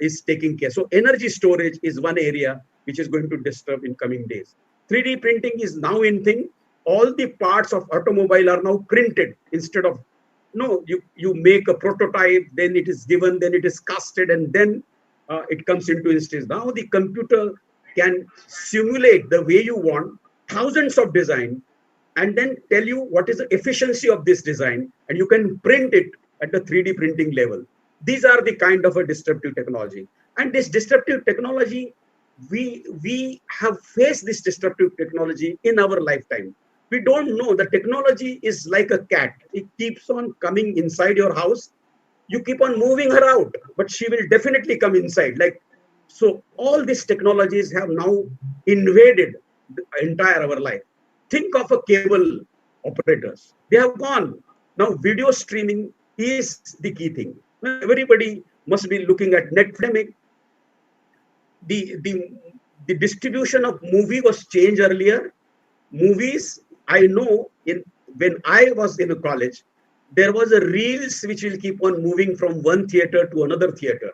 is taking care. So energy storage is one area which is going to disturb in coming days. 3D printing is now in thing. All the parts of automobile are now printed instead of no, you make a prototype, then it is given, then it is casted, and then it comes into instance. Now the computer can simulate the way you want thousands of design and then tell you what is the efficiency of this design, and you can print it at the 3D printing level. These are the kind of a disruptive technology. And this disruptive technology, we have faced this disruptive technology in our lifetime. We don't know. The technology is like a cat. It keeps on coming inside your house. You keep on moving her out, but she will definitely come inside. Like, so all these technologies have now invaded the entire our life. Think of a cable operators. They have gone. Now video streaming is the key thing. Everybody must be looking at Netflix. The distribution of movie was changed earlier. Movies, I know when I was in a college, there was a reels which will keep on moving from one theater to another theater.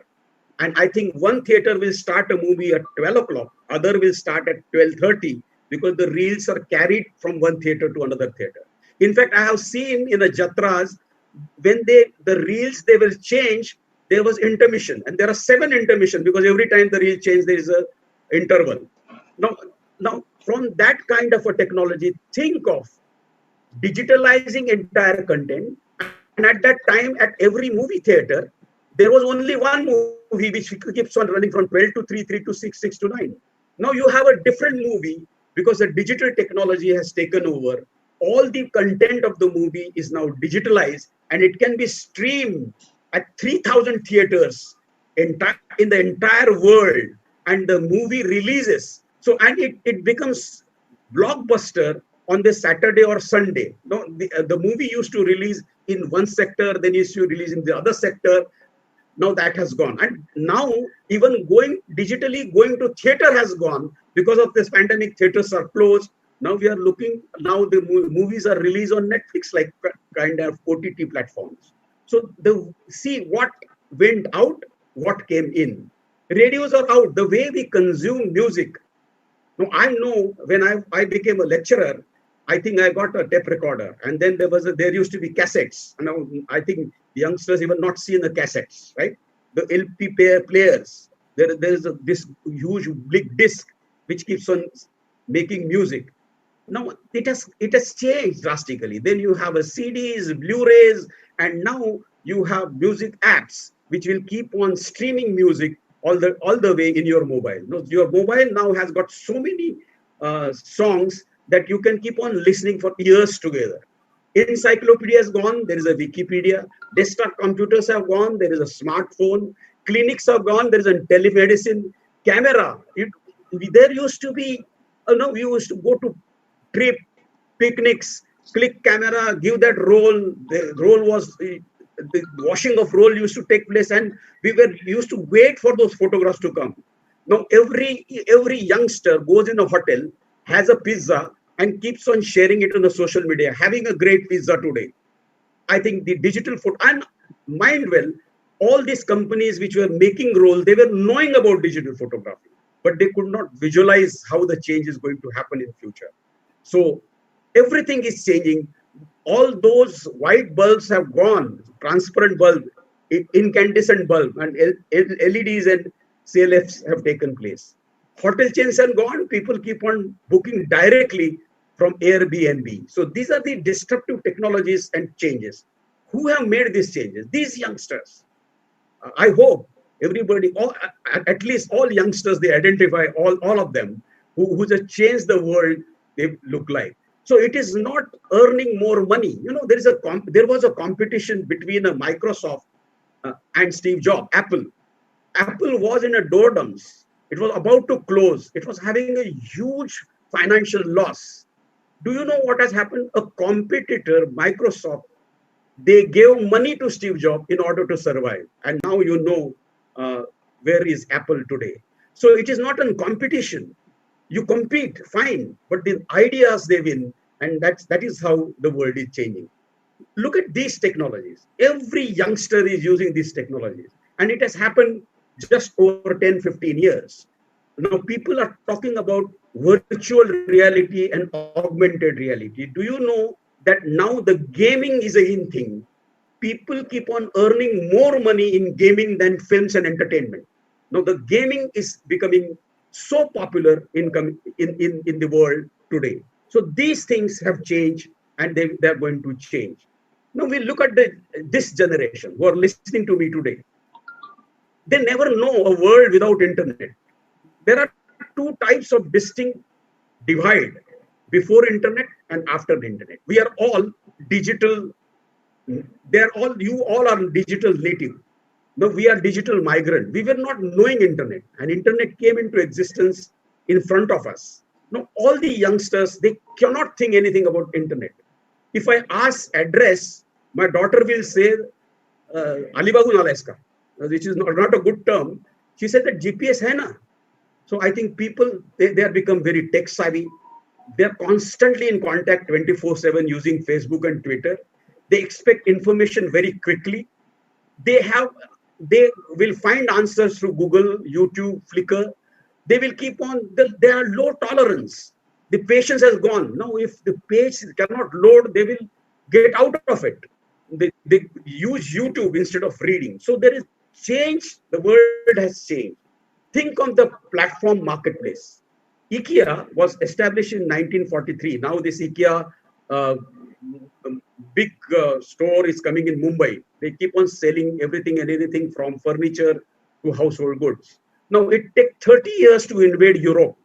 And I think one theater will start a movie at 12 o'clock, other will start at 12:30 because the reels are carried from one theater to another theater. In fact, I have seen in the jatras, when the reels they will change, there was intermission, and there are 7 intermission because every time the reel change, there is a interval. Now, from that kind of a technology, think of digitalizing entire content. And at that time, at every movie theater, there was only one movie which keeps on running from 12 to 3, 3 to 6, 6 to 9. Now you have a different movie because the digital technology has taken over. All the content of the movie is now digitalized and it can be streamed at 3,000 theaters in the entire world, and the movie releases. So, and it becomes blockbuster on the Saturday or Sunday. No, the movie used to release in one sector, then used to release in the other sector. Now that has gone. And now even going digitally, going to theater has gone because of this pandemic. Theaters are closed. Now we are looking, now the movies are released on Netflix, like kind of OTT platforms. So see what went out, what came in. Radios are out. The way we consume music. Now I know when I became a lecturer, I think I got a tape recorder, and then there used to be cassettes. Now I think youngsters even not seen the cassettes, right? The LP players. There is this huge big disc which keeps on making music. Now it has changed drastically. Then you have a CDs, Blu-rays, and now you have music apps which will keep on streaming music all the way in your mobile. Now, your mobile now has got so many songs that you can keep on listening for years together. Encyclopedia has gone, there is a Wikipedia. Desktop computers have gone, there is a smartphone. Clinics have gone, there is a telemedicine. Camera, there used to be, we used to go to trip, picnics, click camera, give that roll. The roll was, the washing of roll used to take place, and we used to wait for those photographs to come. Now every youngster goes in a hotel, has a pizza, and keeps on sharing it on the social media, having a great pizza today. I think the digital photo, and mind well, all these companies which were making roll, they were knowing about digital photography, but they could not visualize how the change is going to happen in future. So everything is changing. All those white bulbs have gone, transparent bulb, incandescent bulb, and LEDs and CLFs have taken place. Hotel chains are gone. People keep on booking directly from Airbnb. So these are the disruptive technologies and changes. Who have made these changes? These youngsters. I hope everybody, at least all youngsters, they identify all of them who just change the world they look like. So it is not earning more money. There was a competition between a Microsoft and Steve Jobs, Apple. Apple was in a doldrums. It was about to close. It was having a huge financial loss. Do you know what has happened? A competitor, Microsoft, They gave money to Steve Jobs in order to survive. And now you know where is Apple today. So it is not a competition. You compete, fine, but the ideas they win, and that is how the world is changing. Look at these technologies. Every youngster is using these technologies, and it has happened just over 10, 15 years. Now people are talking about virtual reality and augmented reality. Do you know that now the gaming is a in thing? People keep on earning more money in gaming than films and entertainment. Now the gaming is becoming so popular in the world today. So these things have changed, and they're going to change. Now we look at this generation who are listening to me today. They never know a world without internet. There are two types of distinct divide: before internet and after the internet. We are all digital. You all are digital native. Now we are digital migrant. We were not knowing internet, and internet came into existence in front of us. Now all the youngsters, they cannot think anything about internet. If I ask address, my daughter will say Alibagu Naleska, which is not a good term. She said that GPS hai na. So I think people, they are become very tech savvy. They're constantly in contact 24/7 using Facebook and Twitter. They expect information very quickly. They will find answers through Google, YouTube, Flickr. They will keep on, they are low tolerance. The patience has gone. Now, if the page cannot load, they will get out of it. They use YouTube instead of reading. So there is change. The world has changed. Think of the platform marketplace. IKEA was established in 1943. Now this IKEA big store is coming in Mumbai. They keep on selling everything and anything from furniture to household goods. Now it takes 30 years to invade Europe.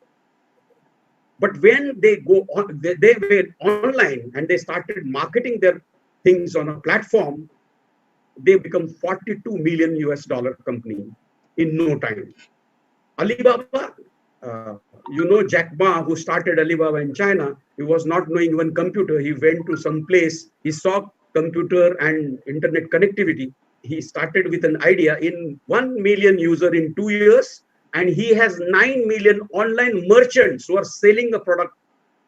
But when they go on, they were online and they started marketing their things on a platform, they become 42 million US dollar company in no time. Alibaba, you know Jack Ma, who started Alibaba in China, he was not knowing even computer. He went to some place, he saw computer and internet connectivity. He started with an idea in 1 million user in 2 years, and he has 9 million online merchants who are selling the product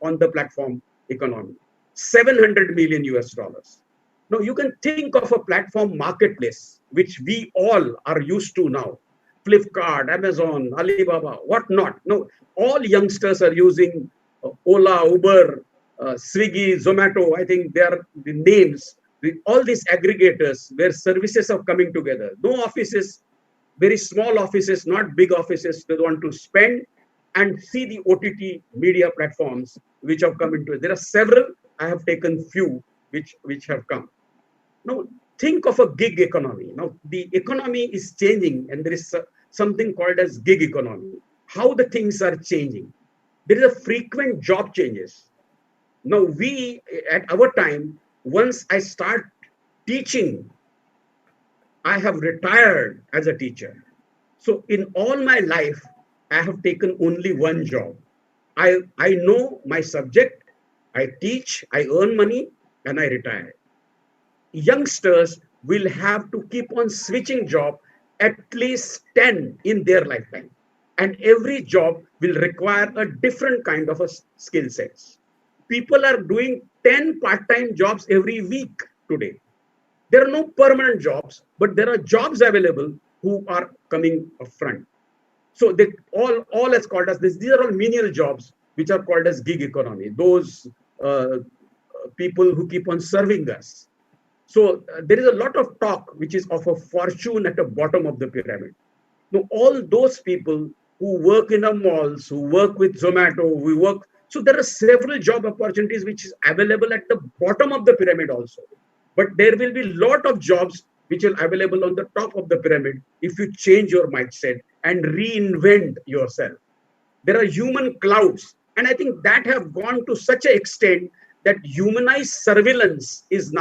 on the platform economy. 700 million US dollars. Now you can think of a platform marketplace, which we all are used to now. Flipkart, Amazon, Alibaba, whatnot. No, all youngsters are using Ola, Uber, Swiggy, Zomato. I think they are the names. All these aggregators where services are coming together. No offices, very small offices, not big offices. They want to spend and see the OTT media platforms which have come into it. There are several. I have taken few which have come. Now, think of a gig economy. Now, the economy is changing, and there is something called as gig economy. How the things are changing. There is a frequent job changes. Now, we, at our time, once I start teaching, I have retired as a teacher. So in all my life, I have taken only one job. I know my subject, I teach, I earn money, and I retire. Youngsters will have to keep on switching job at least 10 in their lifetime. And every job will require a different kind of a skill sets. People are doing 10 part-time jobs every week today. There are no permanent jobs, but there are jobs available who are coming up front. So they all as called as this. These are all menial jobs, which are called as gig economy. Those people who keep on serving us. So there is a lot of talk which is of a fortune at the bottom of the pyramid. Now, all those people who work in the malls, who work with Zomato, we work. So there are several job opportunities which is available at the bottom of the pyramid also. But there will be a lot of jobs which are available on the top of the pyramid if you change your mindset and reinvent yourself. There are human clouds. And I think that have gone to such an extent that humanized surveillance is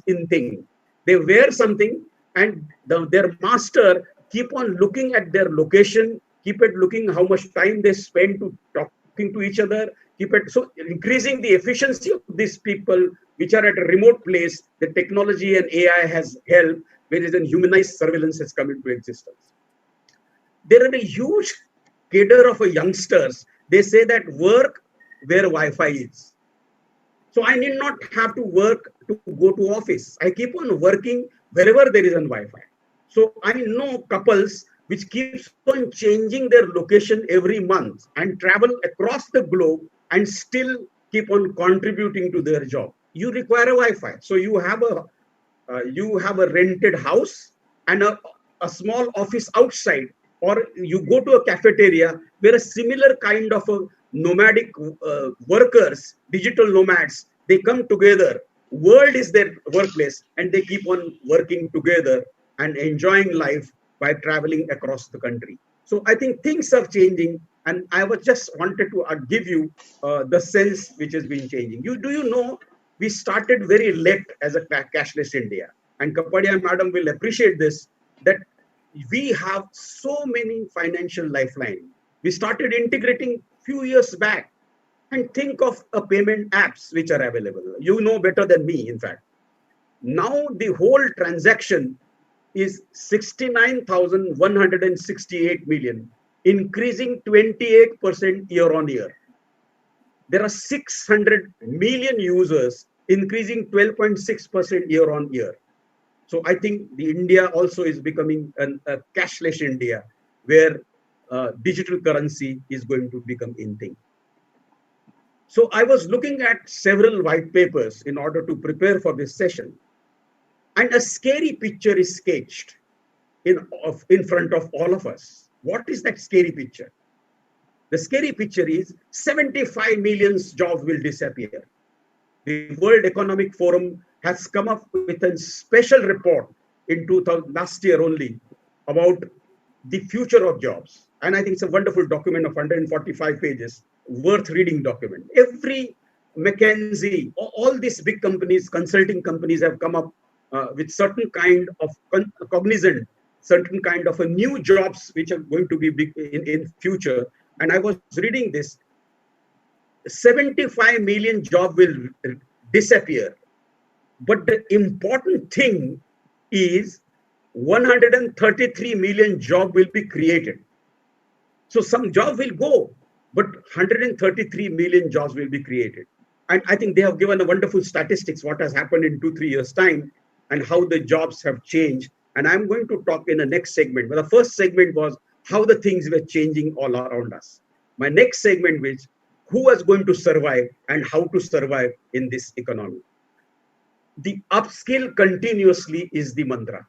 in thing. They wear something and their master keep on looking at their location, keep it looking how much time they spend to talking to each other, so increasing the efficiency of these people which are at a remote place, the technology and AI has helped, whereas then humanized surveillance has come into existence. There are a huge cadre of youngsters. They say that work where Wi-Fi is. So I need not have to work to go to office. I keep on working wherever there is a Wi-Fi. So I know couples which keeps on changing their location every month and travel across the globe and still keep on contributing to their job. You require a Wi-Fi. So you have a rented house and a small office outside, or you go to a cafeteria where a similar kind of a nomadic workers, digital nomads, they come together. World is their workplace, and they keep on working together and enjoying life by traveling across the country. So I think things are changing, and I was just wanted to give you the sense which has been changing. Do you know we started very late as a cashless India, and Kapadia madam will appreciate this, that we have so many financial lifeline. We started integrating few years back, and think of a payment apps which are available. You know better than me, in fact. Now the whole transaction is 69,168 million, increasing 28% year on year. There are 600 million users, increasing 12.6% year on year. So I think the India also is becoming a cashless India, where digital currency is going to become in thing. So I was looking at several white papers in order to prepare for this session, and a scary picture is sketched in front of all of us. What is that scary picture? The scary picture is 75 million jobs will disappear. The World Economic Forum has come up with a special report in last year only about the future of jobs. And I think it's a wonderful document of 145 pages, worth reading document. Every McKinsey, all these big companies, consulting companies have come up with certain kind of cognizant, certain kind of a new jobs which are going to be big in future. And I was reading this, 75 million jobs will disappear. But the important thing is 133 million jobs will be created. So some jobs will go, but 133 million jobs will be created. And I think they have given a wonderful statistics, what has happened in 2-3 years time and how the jobs have changed. And I'm going to talk in the next segment. But the first segment was how the things were changing all around us. My next segment was who was going to survive and how to survive in this economy. The upskill continuously is the mantra.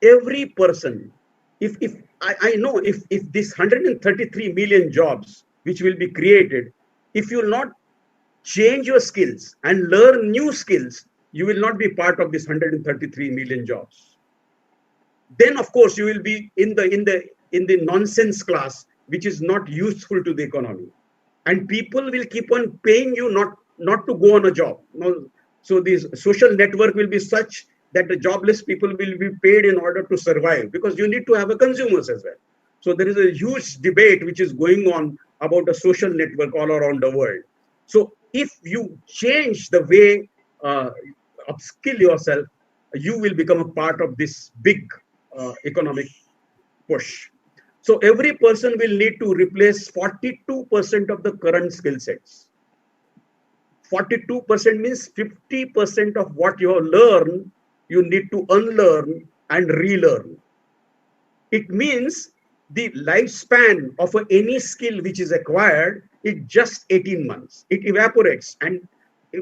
Every person, I know if this 133 million jobs which will be created, if you will not change your skills and learn new skills, you will not be part of this 133 million jobs. Then of course you will be in the nonsense class, which is not useful to the economy, and people will keep on paying you not to go on a job. So this social network will be such that the jobless people will be paid in order to survive, because you need to have a consumers as well. So there is a huge debate which is going on about a social network all around the world. So if you change the way upskill yourself, you will become a part of this big economic push. So every person will need to replace 42% of the current skill sets. 42% means 50% of what you have learned, you need to unlearn and relearn. It means the lifespan of any skill which is acquired is just 18 months. It evaporates, and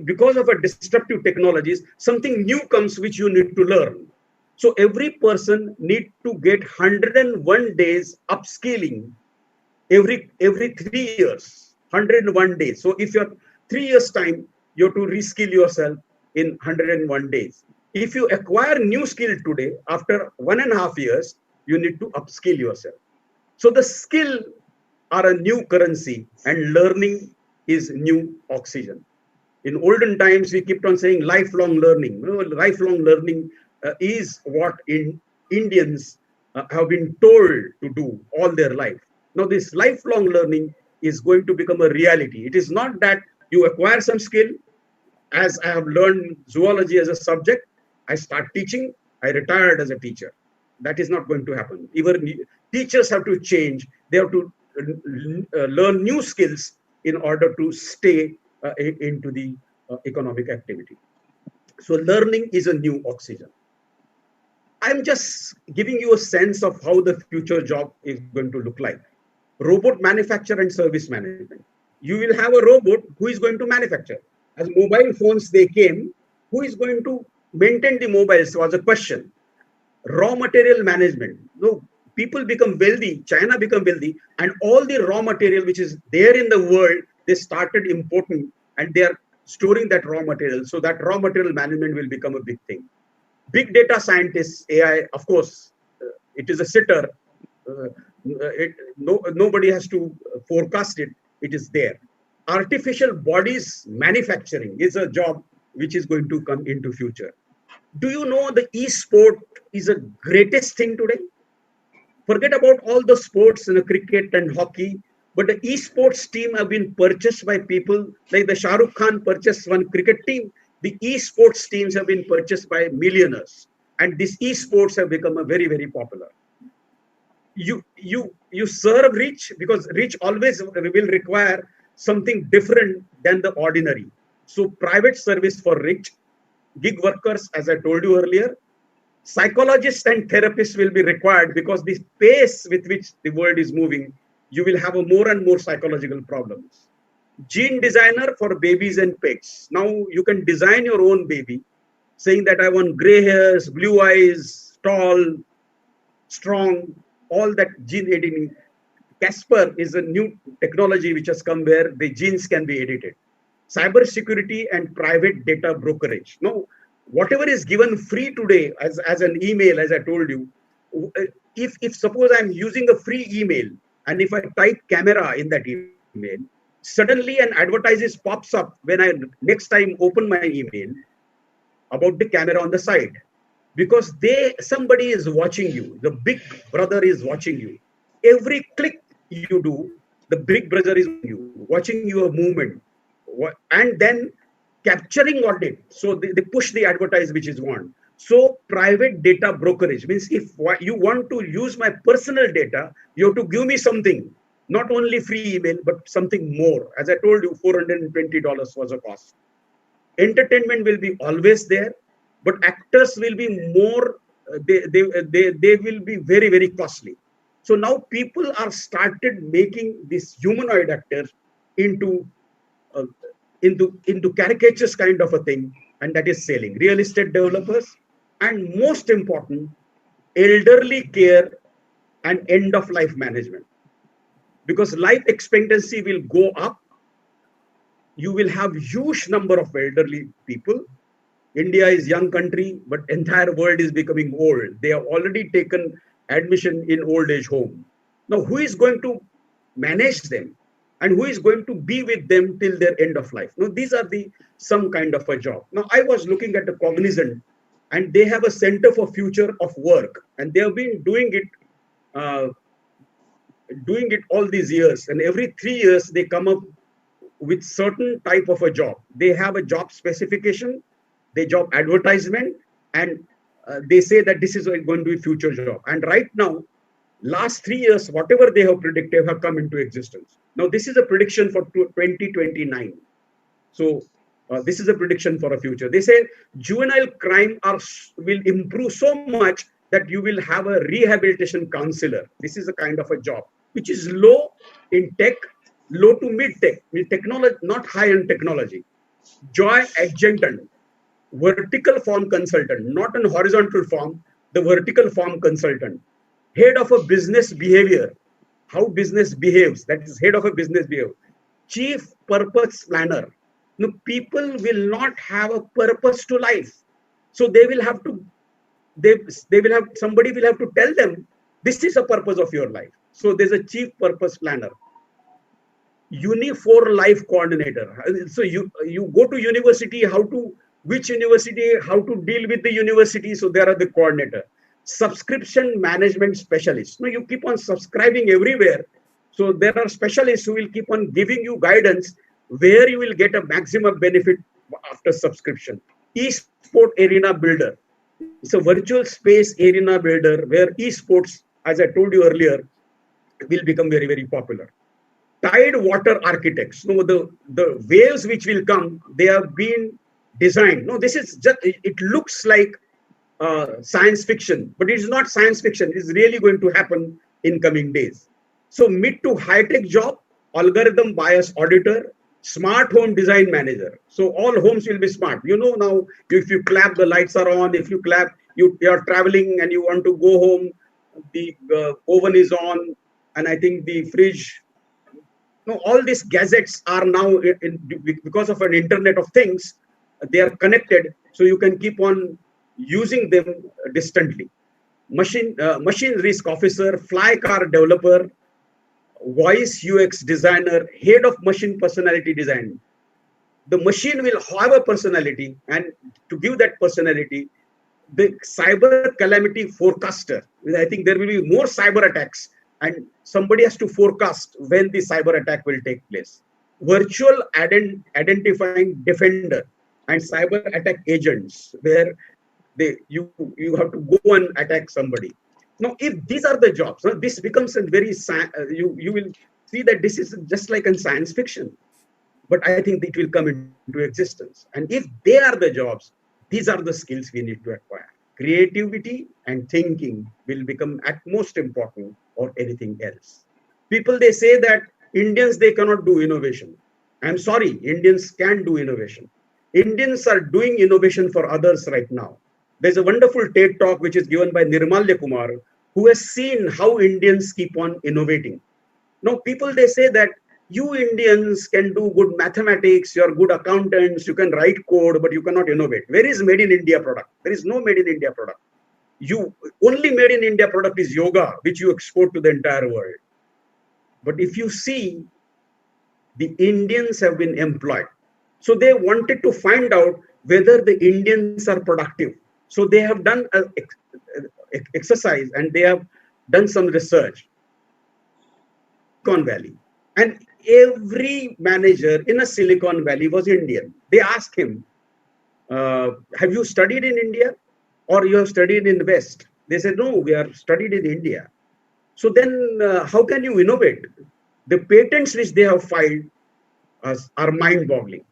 because of a disruptive technologies, something new comes which you need to learn. So every person need to get 101 days upskilling every 3 years, 101 days. So if you're 3 years time, you have to reskill yourself in 101 days. If you acquire new skill today, after 1.5 years, you need to upskill yourself. So the skill are a new currency, and learning is new oxygen. In olden times, we kept on saying lifelong learning. Lifelong learning is what Indians have been told to do all their life. Now, this lifelong learning is going to become a reality. It is not that you acquire some skill, As I have learned zoology as a subject, I start teaching, I retired as a teacher. That is not going to happen. Even teachers have to change. They have to learn new skills in order to stay into the economic activity. So learning is a new oxygen. I'm just giving you a sense of how the future job is going to look like. Robot manufacture and service management. You will have a robot who is going to manufacture. As mobile phones they came, who is going to maintain the mobiles was a question. Raw material management. No, people become wealthy, China become wealthy, and all the raw material which is there in the world, they started importing and they are storing that raw material. So that raw material management will become a big thing. Big data scientists, AI, of course, it is a sitter. Nobody has to forecast it. It is there. Artificial bodies manufacturing is a job which is going to come into future. Do you know the e-sport is the greatest thing today? Forget about all the sports, cricket and hockey, but the esports team have been purchased by people like the Shah Rukh Khan purchased one cricket team. The esports teams have been purchased by millionaires, and these esports have become a very, very popular. You serve rich because rich always will require something different than the ordinary. So private service for rich, gig workers, as I told you earlier, psychologists and therapists will be required because the pace with which the world is moving, you will have a more and more psychological problems. Gene designer for babies and pets. Now you can design your own baby, saying that I want gray hairs, blue eyes, tall, strong, all that gene editing. Casper is a new technology which has come where the genes can be edited. Cyber security and private data brokerage. Now, whatever is given free today as an email, as I told you, if suppose I'm using a free email and if I type camera in that email, suddenly an advertisement pops up when I next time open my email about the camera on the side, because somebody is watching you. The big brother is watching you. Every click you do, the big brother is watching your movement, and then capturing on it. So they push the advertise which is want. So private data brokerage means if you want to use my personal data, you have to give me something, not only free email, but something more. As I told you, $420 was a cost. Entertainment will be always there, but actors will be more, they will be very, very costly. So now people are started making these humanoid actors into caricatures kind of a thing, and that is selling. Real estate developers, and most important, elderly care and end of life management. Because life expectancy will go up, you will have huge number of elderly people. India is young country, but entire world is becoming old. They have already taken admission in old age home. Now, who is going to manage them? And who is going to be with them till their end of life? Now, these are some kind of a job. Now, I was looking at the Cognizant, and they have a Center for Future of Work, and they have been doing it all these years. And every 3 years, they come up with certain type of a job. They have a job specification, they job advertisement, and they say that this is going to be future job. And right now, last 3 years, whatever they have predicted have come into existence. Now, this is a prediction for 2029. So this is a prediction for a future. They say juvenile crime will improve so much that you will have a rehabilitation counselor. This is a kind of a job, which is low in tech, low to mid-tech, technology, not high-end technology. Joy adjutant, vertical form consultant, not an horizontal form, the vertical form consultant. Head of a business behavior, how business behaves, that is head of a business behavior. Chief purpose planner. Now, people will not have a purpose to life. So they will have to, somebody will have to tell them, this is a purpose of your life. So there's a chief purpose planner. Uni4 life coordinator. So you go to university, which university, how to deal with the university. So there are the coordinator. Subscription management specialist. Now you keep on subscribing everywhere. So there are specialists who will keep on giving you guidance where you will get a maximum benefit after subscription. E-sport arena builder. It's a virtual space arena builder where esports, as I told you earlier, will become very, very popular. Tide water architects. No, the waves which will come, they have been designed. No, this is just, it looks like science fiction, but it is not science fiction. It is really going to happen in coming days. So mid to high-tech job, algorithm bias auditor, smart home design manager. So all homes will be smart. You know, now if you clap, the lights are on. If you clap, you are traveling and you want to go home, the oven is on, and I think the fridge. No, all these gadgets are now because of an Internet of Things, they are connected, so you can keep on using them distantly. Machine risk officer, fly car developer, voice UX designer, head of machine personality design. The machine will have a personality, and to give that personality, the cyber calamity forecaster. I think there will be more cyber attacks, and somebody has to forecast when the cyber attack will take place. Virtual identifying defender and cyber attack agents, where you have to go and attack somebody. Now, if these are the jobs, this becomes a very you will see that this is just like in science fiction, but I think it will come into existence. And if they are the jobs, these are the skills we need to acquire. Creativity and thinking will become at most important or anything else. People, they say that Indians, they cannot do innovation. I'm sorry, Indians can do innovation. Indians are doing innovation for others right now. There's a wonderful TED talk which is given by Nirmalya Kumar, who has seen how Indians keep on innovating. Now, people, they say that you Indians can do good mathematics, you're good accountants, you can write code, but you cannot innovate. Where is made in India product? There is no made in India product. You only made in India product is yoga, which you export to the entire world. But if you see, the Indians have been employed. So they wanted to find out whether the Indians are productive. So they have done an exercise and they have done some research. Silicon Valley. And every manager in a Silicon Valley was Indian. They asked him, have you studied in India or you have studied in the West? They said, no, we are studied in India. So then how can you innovate? The patents which they have filed are mind-boggling.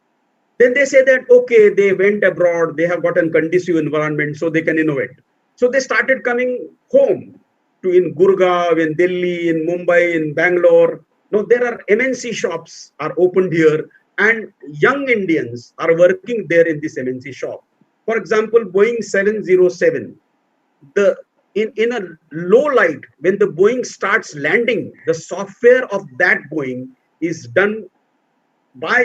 Then they say that, okay, they went abroad, they have got a conducive environment, so they can innovate. So they started coming home to in Gurgaon, in Delhi, in Mumbai, in Bangalore. Now there are MNC shops are opened here, and young Indians are working there in this MNC shop. For example, Boeing 707, in a low light, when the Boeing starts landing, the software of that Boeing is done by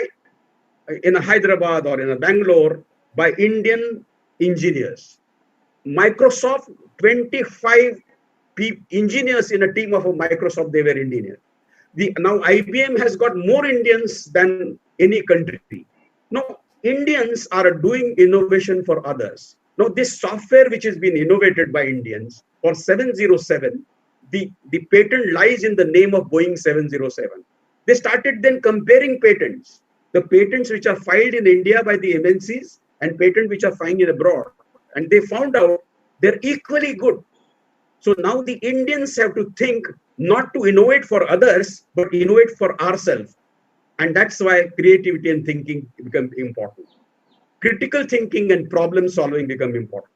in a Hyderabad or in a Bangalore by Indian engineers. Microsoft, 25 engineers in a team of a Microsoft, they were Indian. Now IBM has got more Indians than any country. Now Indians are doing innovation for others. Now this software which has been innovated by Indians for 707, the patent lies in the name of Boeing 707. They started then comparing patents. The patents which are filed in India by the MNCs and patents which are filed in abroad. And they found out they're equally good. So now the Indians have to think not to innovate for others, but innovate for ourselves. And that's why creativity and thinking become important. Critical thinking and problem solving become important.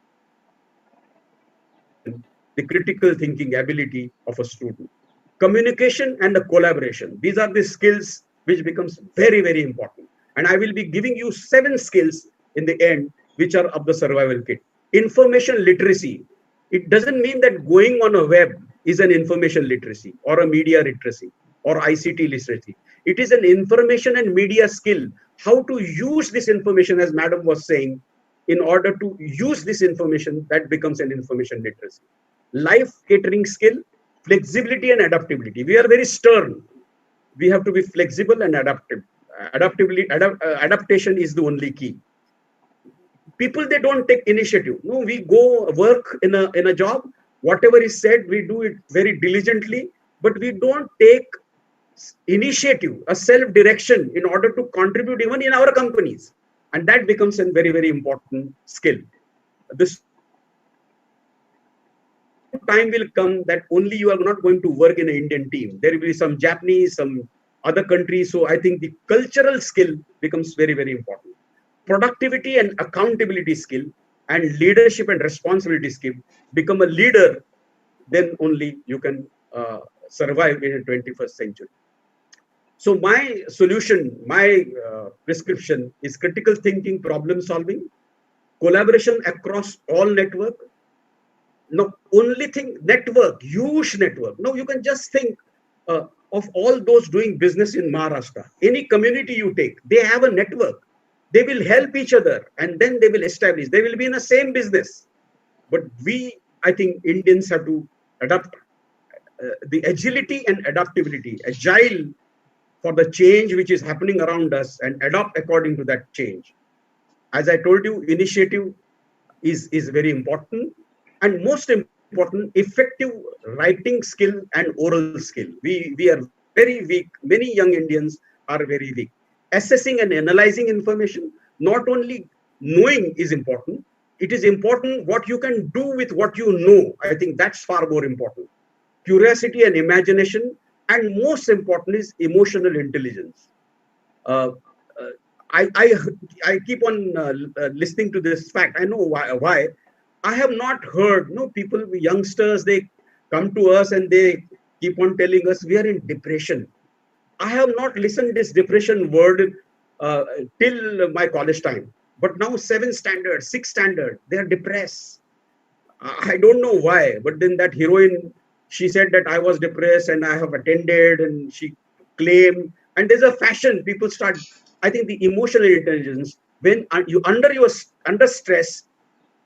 The critical thinking ability of a student. Communication and the collaboration. These are the skills which becomes very, very important. And I will be giving you 7 skills in the end, which are of the survival kit. Information literacy. It doesn't mean that going on a web is an information literacy or a media literacy or ICT literacy. It is an information and media skill. How to use this information, as Madam was saying, in order to use this information, that becomes an information literacy. Life catering skill, flexibility and adaptability. We are very stern. We have to be flexible and adaptive. Adaptation is the only key. People, they don't take initiative. No, we go work in a job. Whatever is said, we do it very diligently, but we don't take initiative, a self-direction in order to contribute even in our companies. And that becomes a very, very important skill. This time will come that only you are not going to work in an Indian team. There will be some Japanese, some other countries. So I think the cultural skill becomes very, very important. Productivity and accountability skill and leadership and responsibility skill become a leader, then only you can survive in the 21st century. So my solution, my prescription is critical thinking, problem solving, collaboration across all network. No, only thing network, huge network. No, you can just think of all those doing business in Maharashtra. Any community you take, they have a network. They will help each other and then they will establish. They will be in the same business. But we, I think Indians have to adapt the agility and adaptability, agile for the change which is happening around us and adapt according to that change. As I told you, initiative is very important, and most important, effective writing skill and oral skill. We are very weak. Many young Indians are very weak. Assessing and analyzing information, not only knowing is important, it is important what you can do with what you know. I think that's far more important. Curiosity and imagination, and most important is emotional intelligence. Uh, uh, I keep on listening to this fact. I know why. I have not heard, no, people, youngsters, they come to us and they keep on telling us we are in depression. I have not listened this depression word uh, till my college time. But now 7th standard, 6th standard, they are depressed. I don't know why, but then that heroine, she said that I was depressed and I have attended, and she claimed. And there's a fashion. People start. I think the emotional intelligence, when you under stress,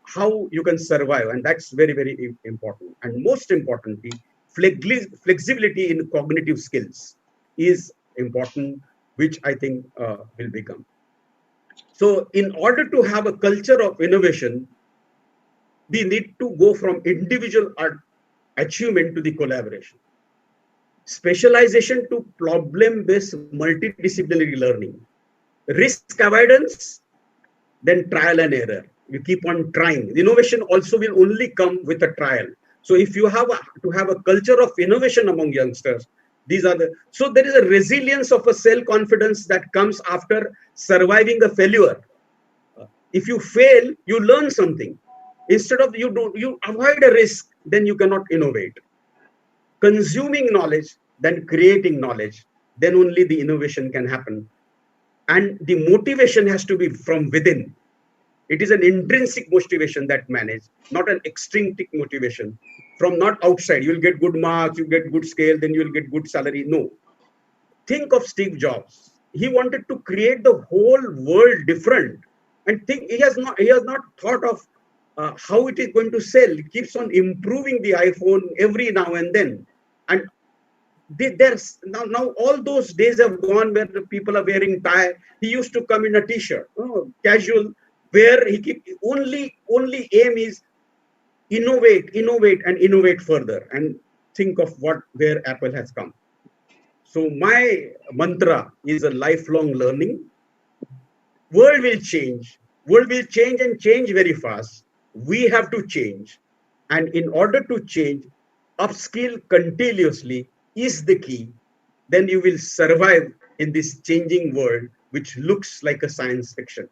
how you can survive, and that's very, very important. And most importantly, flexibility in cognitive skills is important, which I think will become. So, in order to have a culture of innovation, we need to go from individual achievement to the collaboration, specialization to problem-based multidisciplinary learning, risk avoidance, then trial and error. You keep on trying. Innovation also will only come with a trial. So if you have to have a culture of innovation among youngsters, these are the, so there is a resilience of a self-confidence that comes after surviving a failure. If you fail, you learn something. Instead of you avoid a risk, then you cannot innovate. Consuming knowledge, then creating knowledge, then only the innovation can happen. And the motivation has to be from within. It is an intrinsic motivation that manages, not an extrinsic motivation from not outside. You'll get good marks, you get good scale, then you'll get good salary. No. Think of Steve Jobs. He wanted to create the whole world different, and think he has not thought of how it is going to sell. He keeps on improving the iPhone every now and then. And there's now all those days have gone where the people are wearing tie. He used to come in a t-shirt, casual, where he keep only aim is innovate and innovate further, and think of where Apple has come. So my mantra is a lifelong learning. World will change and change very fast. We have to change, and in order to change, upskill continuously is the key. Then you will survive in this changing world, which looks like a science fiction.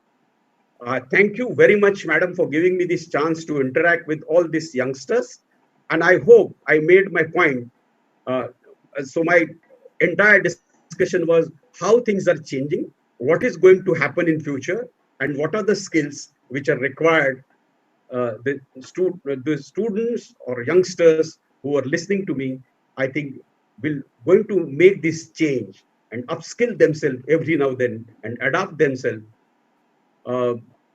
Thank you very much, madam, for giving me this chance to interact with all these youngsters. And I hope I made my point. So my entire discussion was how things are changing, what is going to happen in future, and what are the skills which are required. The students or youngsters who are listening to me, I think, will going to make this change and upskill themselves every now and then and adapt themselves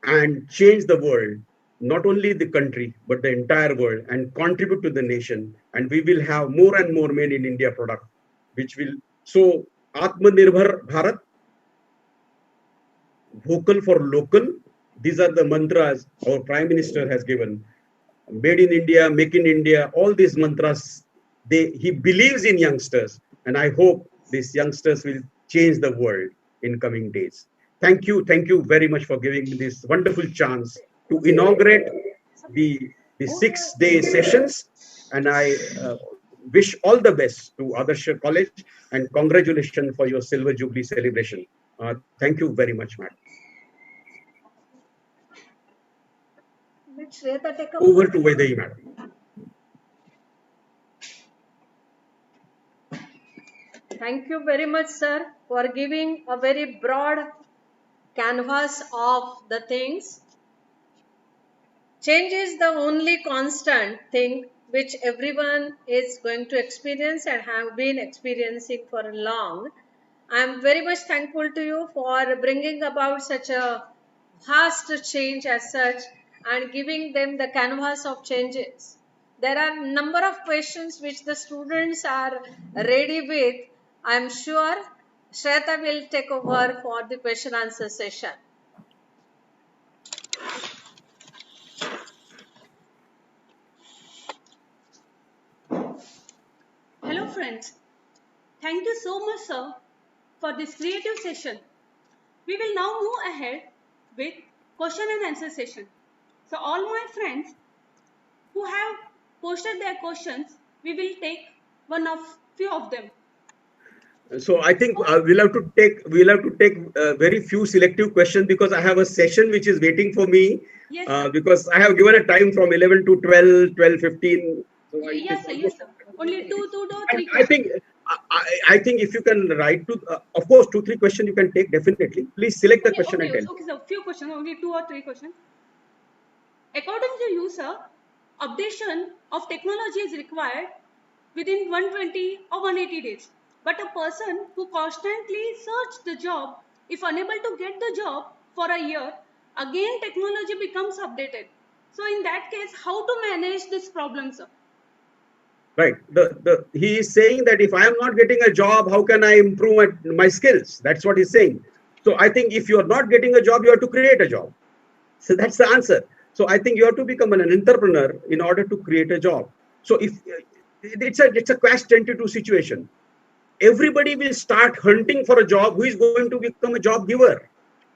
and change the world, not only the country, but the entire world, and contribute to the nation. And we will have more and more made in India product, which will, so Atmanirbhar Bharat, vocal for local. These are the mantras our Prime Minister has given. Made in India, make in India, all these mantras, he believes in youngsters. And I hope these youngsters will change the world in coming days. thank you very much for giving me this wonderful chance to inaugurate the 6-day sessions. And I wish all the best to Adarsh College and congratulations for your Silver Jubilee celebration. Thank you very much, madam. Let Shweta take a Over to Vaidehi, madam. Thank you very much, sir, for giving a very broad canvas of the things. Change is the only constant thing which everyone is going to experience and have been experiencing for long. I am very much thankful to you for bringing about such a vast change as such and giving them the canvas of changes. There are a number of questions which the students are ready with. I am sure Shweta will take over for the question answer session. Hello friends, thank you so much sir for this creative session. We will now move ahead with question and answer session. So all my friends who have posted their questions, we will take few of them. So I think we'll have to take very few selective questions because I have a session which is waiting for me. Yes, Because I have given a time from 11 to 12, 12:15. So yes, sir. Only two or three I questions. think I think if you can write to, of course, 2-3 questions you can take definitely. Please select the question and tell. Okay, so few questions, only 2 or 3 questions. According to you, sir, updation of technology is required within 120 or 180 days. But a person who constantly search the job, if unable to get the job for a year, again technology becomes updated. So in that case, how to manage this problem, sir? Right. He is saying that if I am not getting a job, how can I improve my skills? That's what he's saying. So I think if you are not getting a job, you have to create a job. So that's the answer. So I think you have to become an entrepreneur in order to create a job. So if it's a catch 22 situation, everybody will start hunting for a job. Who is going to become a job giver?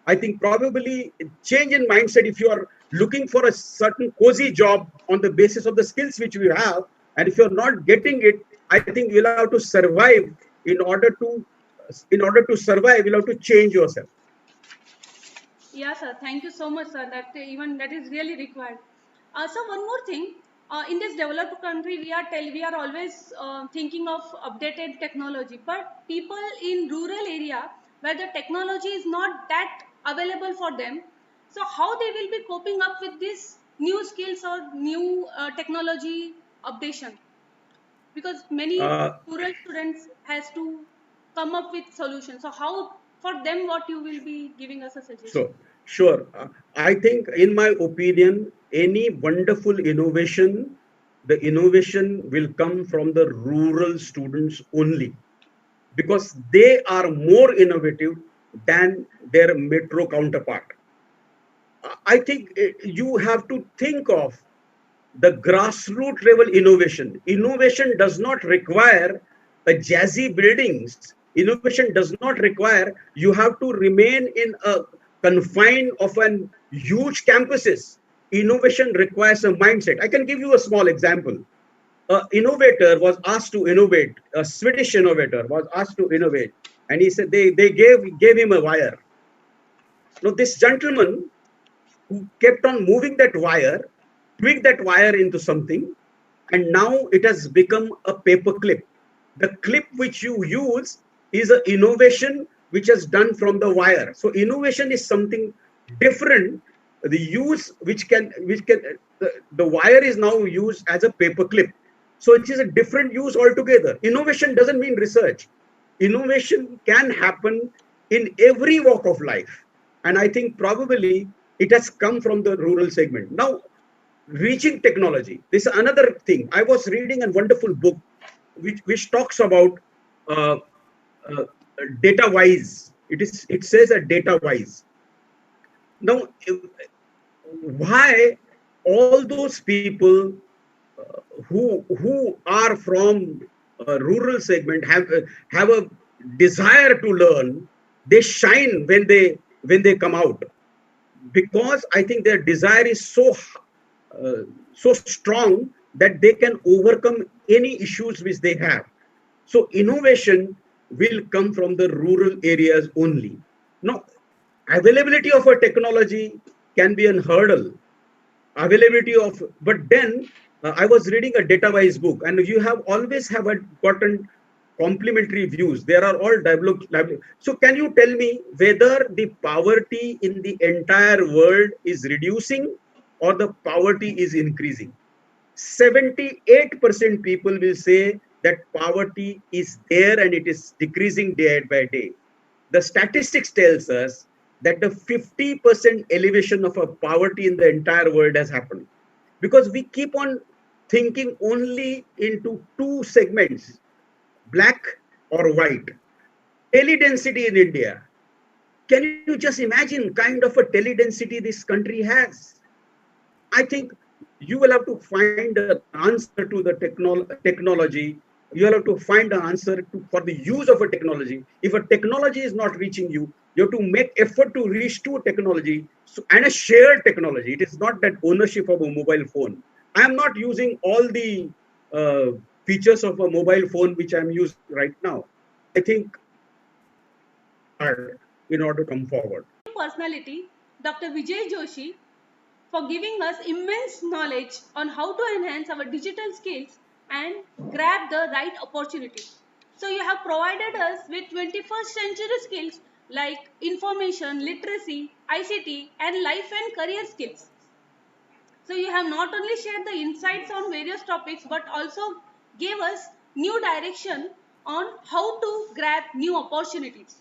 I think probably change in mindset. If you are looking for a certain cozy job on the basis of the skills which you have, and if you're not getting it, I think you'll have to survive. In order to survive, you'll have to change yourself. Yeah, sir. Thank you so much, sir. That is really required. So one more thing. In this developed country, we are always thinking of updated technology, but people in rural area where the technology is not that available for them, so how they will be coping up with this new skills or new technology updation? Because many rural students has to come up with solutions. So how for them, what you will be giving us a suggestion? So, sure. I think, in my opinion, any wonderful innovation, the innovation will come from the rural students only, because they are more innovative than their metro counterpart. I think you have to think of the grassroots level innovation. Innovation does not require a jazzy buildings. Innovation does not require you have to remain in a confine of an huge campuses. Innovation requires a mindset. I can give you a small example. An innovator was asked to innovate. A Swedish innovator was asked to innovate, and he said they gave him a wire. Now this gentleman who kept on moving that wire, tweak that wire into something, and now it has become a paper clip. The clip which you use is an innovation which is done from the wire. So innovation is something different. The use the wire is now used as a paper clip. So it is a different use altogether. Innovation doesn't mean research. Innovation can happen in every walk of life. And I think probably it has come from the rural segment. Now, reaching technology. This is another thing. I was reading a wonderful book which talks about uh, uh, data wise. It says that data wise. Now, why all those people who are from a rural segment have a desire to learn, they shine when they when they come out, because I think their desire is so strong that they can overcome any issues which they have. So innovation will come from the rural areas only. Now, availability of a technology can be a hurdle. Availability of, but then I was reading a data wise book, and you have always have gotten complementary views. There are all developed. So can you tell me whether the poverty in the entire world is reducing or the poverty is increasing? 78% people will say that poverty is there and it is decreasing day by day. The statistics tells us that the 50% elevation of a poverty in the entire world has happened, because we keep on thinking only into two segments, black or white. Teledensity in India. Can you just imagine kind of a teledensity this country has? I think you will have to find an answer to the technology. You will have to find an answer for the use of a technology. If a technology is not reaching you, you have to make effort to reach to a technology, and a shared technology. It is not that ownership of a mobile phone. I am not using all the uh, features of a mobile phone which I am using right now. I think hard in order to come forward. Personality, Dr. Vijay Joshi, for giving us immense knowledge on how to enhance our digital skills and grab the right opportunity. So you have provided us with 21st century skills like information, literacy, ICT, and life and career skills. So you have not only shared the insights on various topics but also gave us new direction on how to grab new opportunities.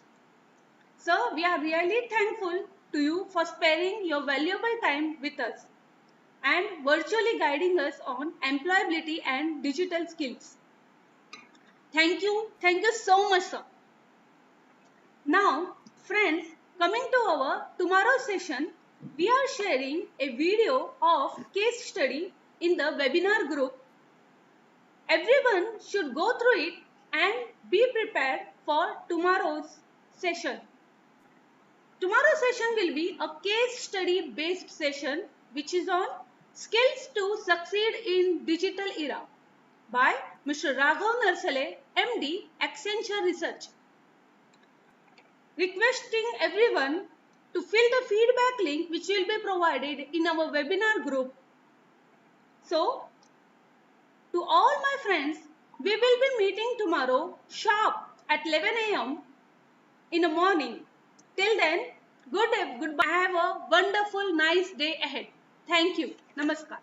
So we are really thankful to you for sparing your valuable time with us and virtually guiding us on employability and digital skills. Thank you. Thank you so much, sir. Now, friends, coming to our tomorrow session, we are sharing a video of case study in the webinar group. Everyone should go through it and be prepared for tomorrow's session. Tomorrow's session will be a case study based session which is on skills to succeed in digital era by Mr. Raghav Narsale, MD, Accenture Research. Requesting everyone to fill the feedback link which will be provided in our webinar group. So, to all my friends, we will be meeting tomorrow sharp at 11 a.m. in the morning. Till then, goodbye. Have a wonderful, nice day ahead. Thank you. Namaskar.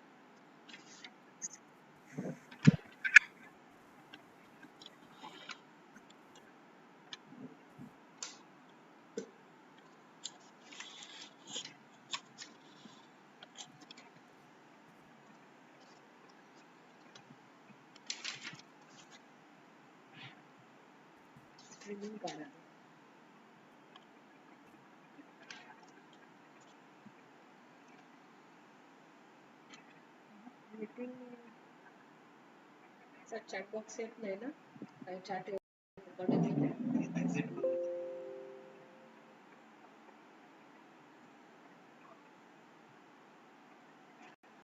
Sir chat box येत नाही ना काय chat